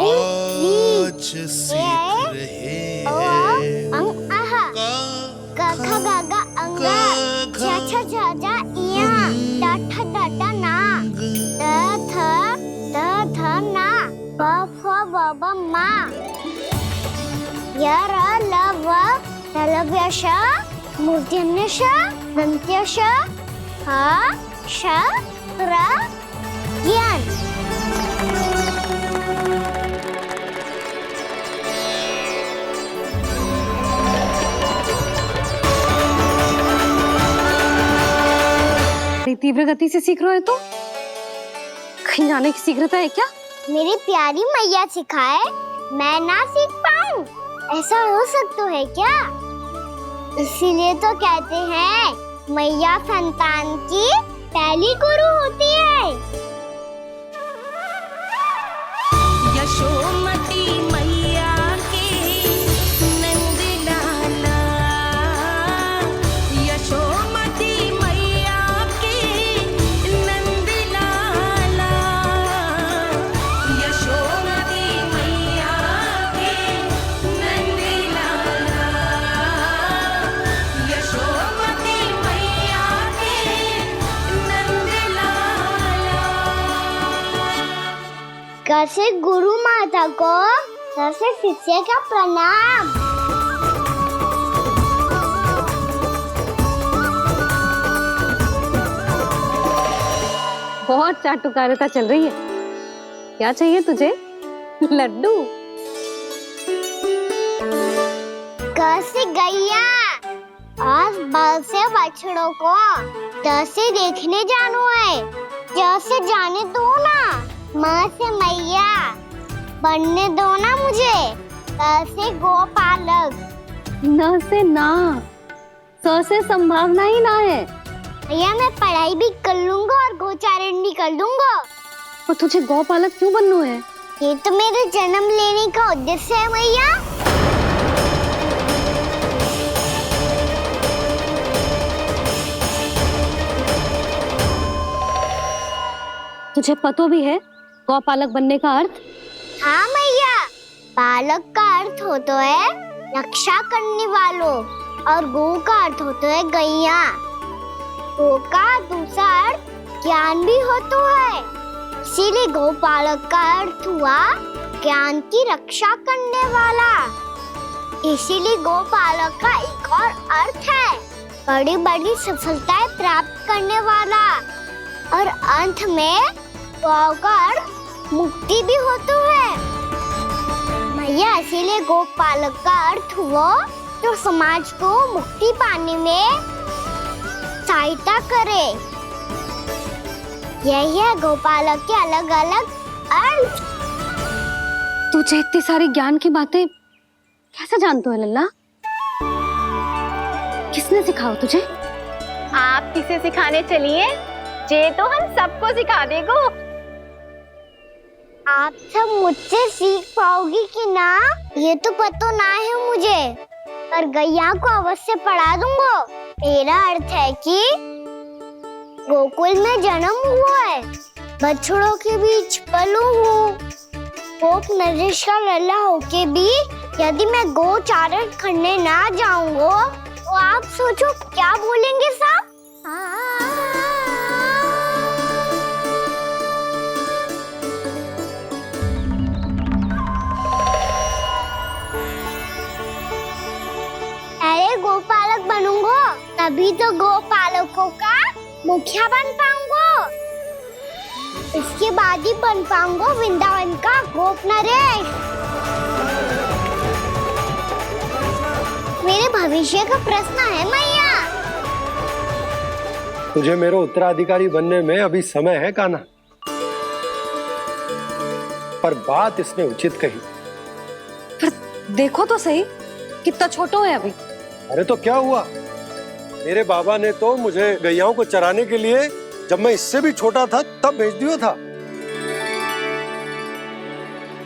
आज सीख रहे हैं। गा गा गा अंगा, छा छा छा जा इया, टा ठा डा डा ना, द ध ना, ब फ ब ब मा, य र ल व ललव्य श, मूर्धन्य श, दन्त्य श, ह श र ज्ञान। तीव्र गति से सीख रहे हो तो कहीं जाने की शीघ्रता है क्या? मेरी प्यारी मैया सिखाए, मैं ना सीख पाऊं, ऐसा हो सकता है क्या? इसीलिए तो कहते हैं मैया संतान की पहली गुरु होती है। यशोमती मैया की नंद लाला, यशोमती मैया की नंद लाला, यशोमती मैया की नंद लाला, यशोमती मैया की नंद लाला। कैसे गुरु माता को, कैसे शिष्य का प्रणाम। बहुत चाटुकारिता चल रही है। क्या चाहिए तुझे? लड्डू। कैसे गैया, आज बाल से बछड़ों को कैसे देखने जानो है, जैसे जाने दो ना, माँ से मैया बनने दो ना मुझे। से गोपालक। न से ना, स से संभावना ही ना है। भैया मैं पढ़ाई भी कर लूंगा और गोचारण भी कर लूंगा। और तुझे गौपालक क्यों बनना है? ये तो मेरे जन्म लेने का उद्देश्य है भैया। तुझे पता भी है गौपालक बनने का अर्थ? हाँ भैया, पालक का अर्थ होता है रक्षा करने वालों और गौ का अर्थ होता है गैया। गौ का दूसरा अर्थ ज्ञान भी होता है, इसीलिए गौपालक का अर्थ हुआ ज्ञान की रक्षा करने वाला। इसीलिए गौपालक का एक और अर्थ है बड़ी बड़ी सफलताएं प्राप्त करने वाला, और अंत में गौ का अर्थ मुक्ति भी होता है। भैया इसीलिए गोपालक का अर्थ हुआ जो समाज को मुक्ति पाने में सहायता करे। यही है गोपालक के अलग अलग अर्थ। तुझे इतनी सारी ज्ञान की बातें कैसे जानते हो लल्ला? किसने सिखाओ तुझे? आप किसे सिखाने चलिए, जे तो हम सबको सिखा देगो। आप सब मुझसे सीख पाओगी कि ना ये तो पता ना है मुझे, पर गैया को अवश्य पढ़ा दूंगा। मेरा अर्थ है कि गोकुल में जन्म हुआ है, बछड़ों के बीच पलू हूँ, गोप नरेश का लल्ला होके भी यदि मैं गोचारण करने ना जाऊंगा तो आप सोचो क्या बोलेंगे साहब? अरे गोपालक बनूंगा तभी तो गोपालकों का मुखिया बन पाऊंगा, इसके बाद ही बन पाऊंगा वृंदावन का गोप नरेश। मेरे भविष्य का प्रश्न है मैया। तुझे मेरा उत्तराधिकारी बनने में अभी समय है कान्हा, पर बात इसने उचित कही। पर देखो तो सही कितना छोटो है अभी। अरे तो क्या हुआ, मेरे बाबा ने तो मुझे गैयाओं को चराने के लिए जब मैं इससे भी छोटा था तब भेज दिया था।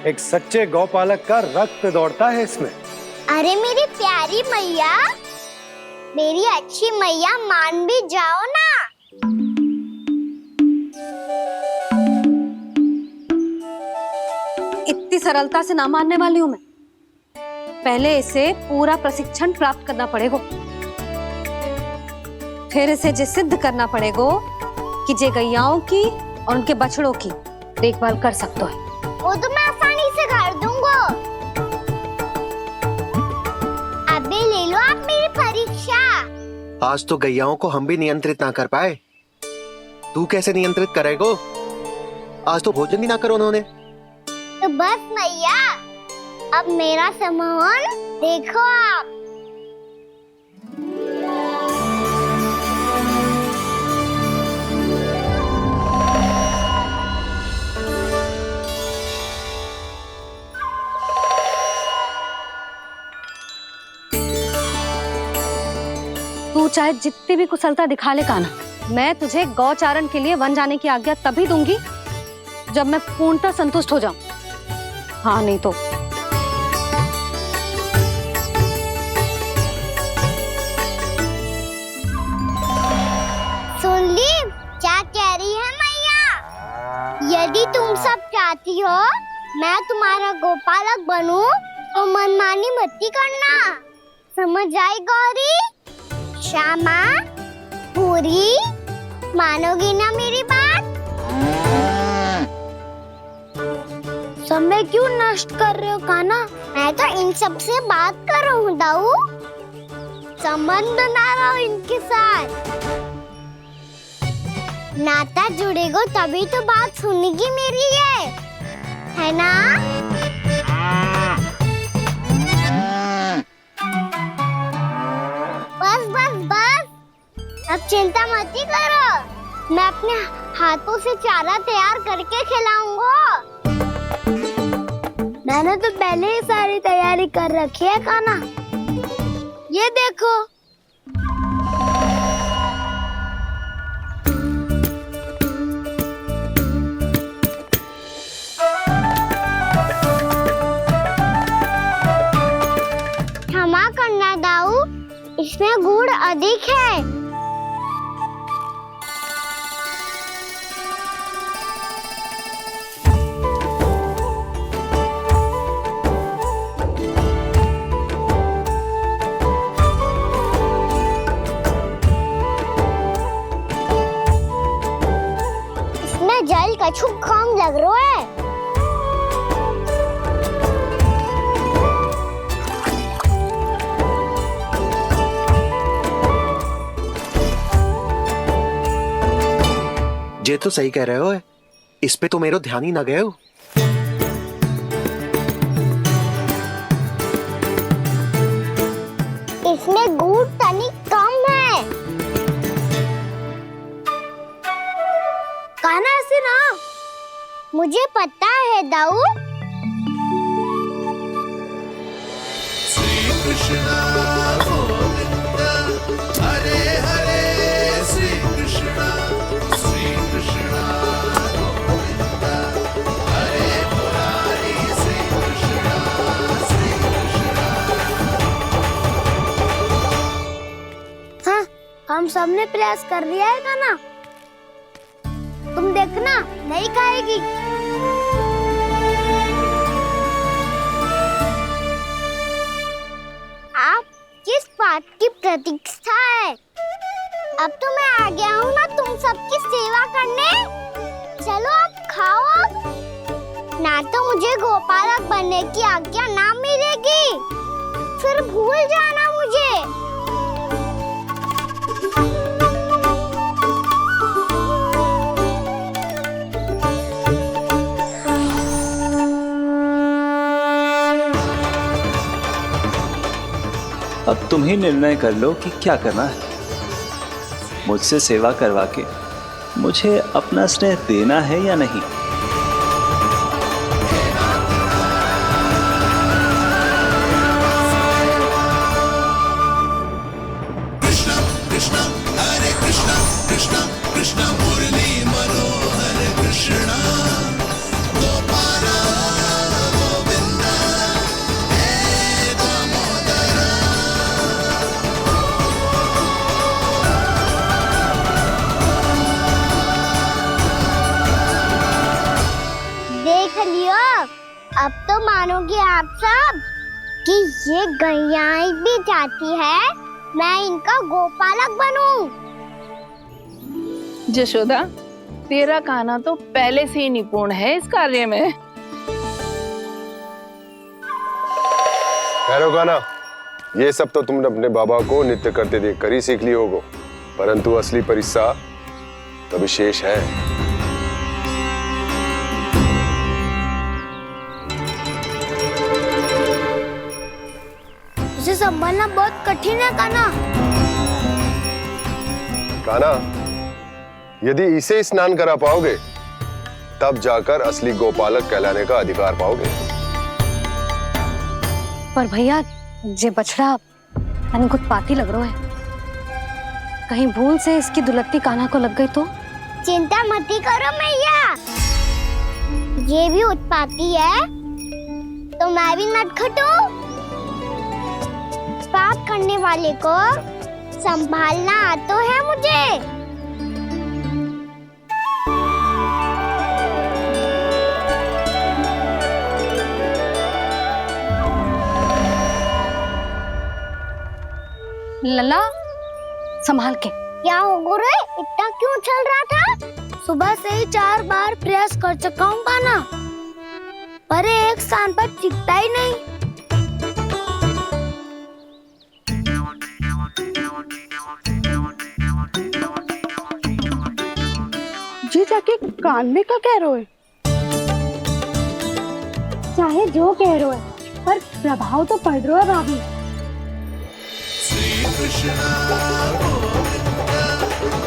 एक सच्चे गौपालक का रक्त दौड़ता है इसमें। अरे मेरी प्यारी मैया, मेरी अच्छी मैया, मान भी जाओ ना। इतनी सरलता से ना मानने वाली हूं मैं। पहले इसे पूरा प्रशिक्षण प्राप्त करना पड़ेगा, फिर इसे जे सिद्ध करना पड़ेगा कि जे गैयाओं की और उनके बछड़ों की देखभाल कर सकता है। वो तो मैं आसानी से कर दूंगा। अबे ले लो आप मेरी परीक्षा। आज तो गैयाओं को हम भी नियंत्रित ना कर पाए, तू कैसे नियंत्रित करेगो? आज तो भोजन भी ना करो उन्होंने। तो बस मैया, अब मेरा सम्मान देखो आप। तू चाहे जितनी भी कुशलता दिखा ले कान्हा, मैं तुझे गौचारण के लिए वन जाने की आज्ञा तभी दूंगी जब मैं पूर्णतः संतुष्ट हो जाऊं। हाँ नहीं तो सुन ली क्या कह रही है मैया? यदि तुम सब चाहती हो मैं तुम्हारा गोपालक बनूं तो मनमानी मत करना, समझ आई गौरी? श्यामा, पूरी, मानोगी ना मेरी बात? समय क्यों नष्ट कर रहे हो कान्हा? मैं तो इन सब से बात कर रहा हूँ दाऊ, संबंध बना रहा हूँ इनके साथ। नाता जुड़ेगा तभी तो बात सुनेगी मेरी, ये है ना? बस बस बस, अब चिंता मत ही करो, मैं अपने हाथों से चारा तैयार करके खिलाऊंगा। मैंने तो पहले ही सारी तैयारी कर रखी है कान्हा। ये देखो। क्षमा करना दाऊ, इसमें गुड़ अधिक है। इसमें जल कछु कम लग रहा है। ये तो सही कह रहे हो, इस पे तो मेरो ध्यान ही ना गए हो। इसमें गुड़ तनिक कम है। कान्हा ऐसे ना। मुझे पता है दाऊ। श्री कृष्ण गोविंद हरे हरे, श्री कृष्ण गोविंद हरे मुरारी, श्री कृष्ण हाँ, हम सबने प्रयास कर लिया है कान्हा। तुम देखना नहीं खाएगी। आप किस बात की प्रतीक्षा है? अब तो मैं आ गया हूँ ना तुम सबकी सेवा करने। चलो अब खाओ अब। ना तो मुझे गोपालक बनने की आज्ञा ना मिलेगी, फिर भूल जाना मुझे। अब तुम ही निर्णय कर लो कि क्या करना है। मुझसे सेवा करवा के मुझे अपना स्नेह देना है या नहीं। कृष्ण कृष्ण हरे कृष्ण कृष्ण कृष्ण मुरली मनोहर कृष्ण गोपाल गोविंद हे दामोदर। देख लियो, अब तो मानोगे आप सब कि ये गैयाएं भी चाहती है मैं इनका गोपालक बनूं। जशोदा, तेरा कान्हा तो पहले से ही निपुण है इस कार्य में। खैर होगा ना, ये सब तो तुमने अपने बाबा को नित्य करते देखकर ही सीख ली होगो, परंतु असली परिस्सा तो विशेष है। उसे संभालना बहुत कठिन है कान्हा। कान्हा, यदि इसे स्नान करा पाओगे तब जाकर असली गोपालक कहलाने का अधिकार पाओगे। पर भैया, ये बछड़ा तनिक उत्पाती लग रहा है। कहीं भूल से इसकी दुलत्ती कान्हा को लग गई तो? चिंता मत करो मैया, ये भी उत्पाती है तो मैं भी नटखटू। पाप करने वाले को संभालना आता है मुझे। लला, संभाल के। क्या हो गुरु, इतना क्यों चल रहा था? सुबह से ही 4 बार प्रयास कर चुका हूँ कान्हा, पर एक स्थान पर टिकता ही नहीं। जी जाके कान में क्या कह रहे हो? चाहे जो कह रहे हो, पर प्रभाव तो पड़ रहा है भाभी। श्री कृष्ण गोविंद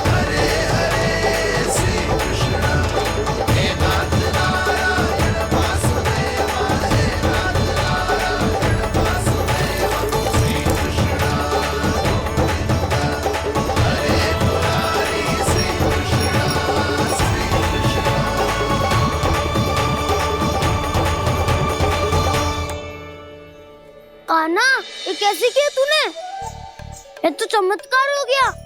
हरे हरे, श्री कृष्ण हे नाथ नारायण वासुदेव हे कान्हा, ये कैसे किया तूने? ये तो चमत्कार हो गया।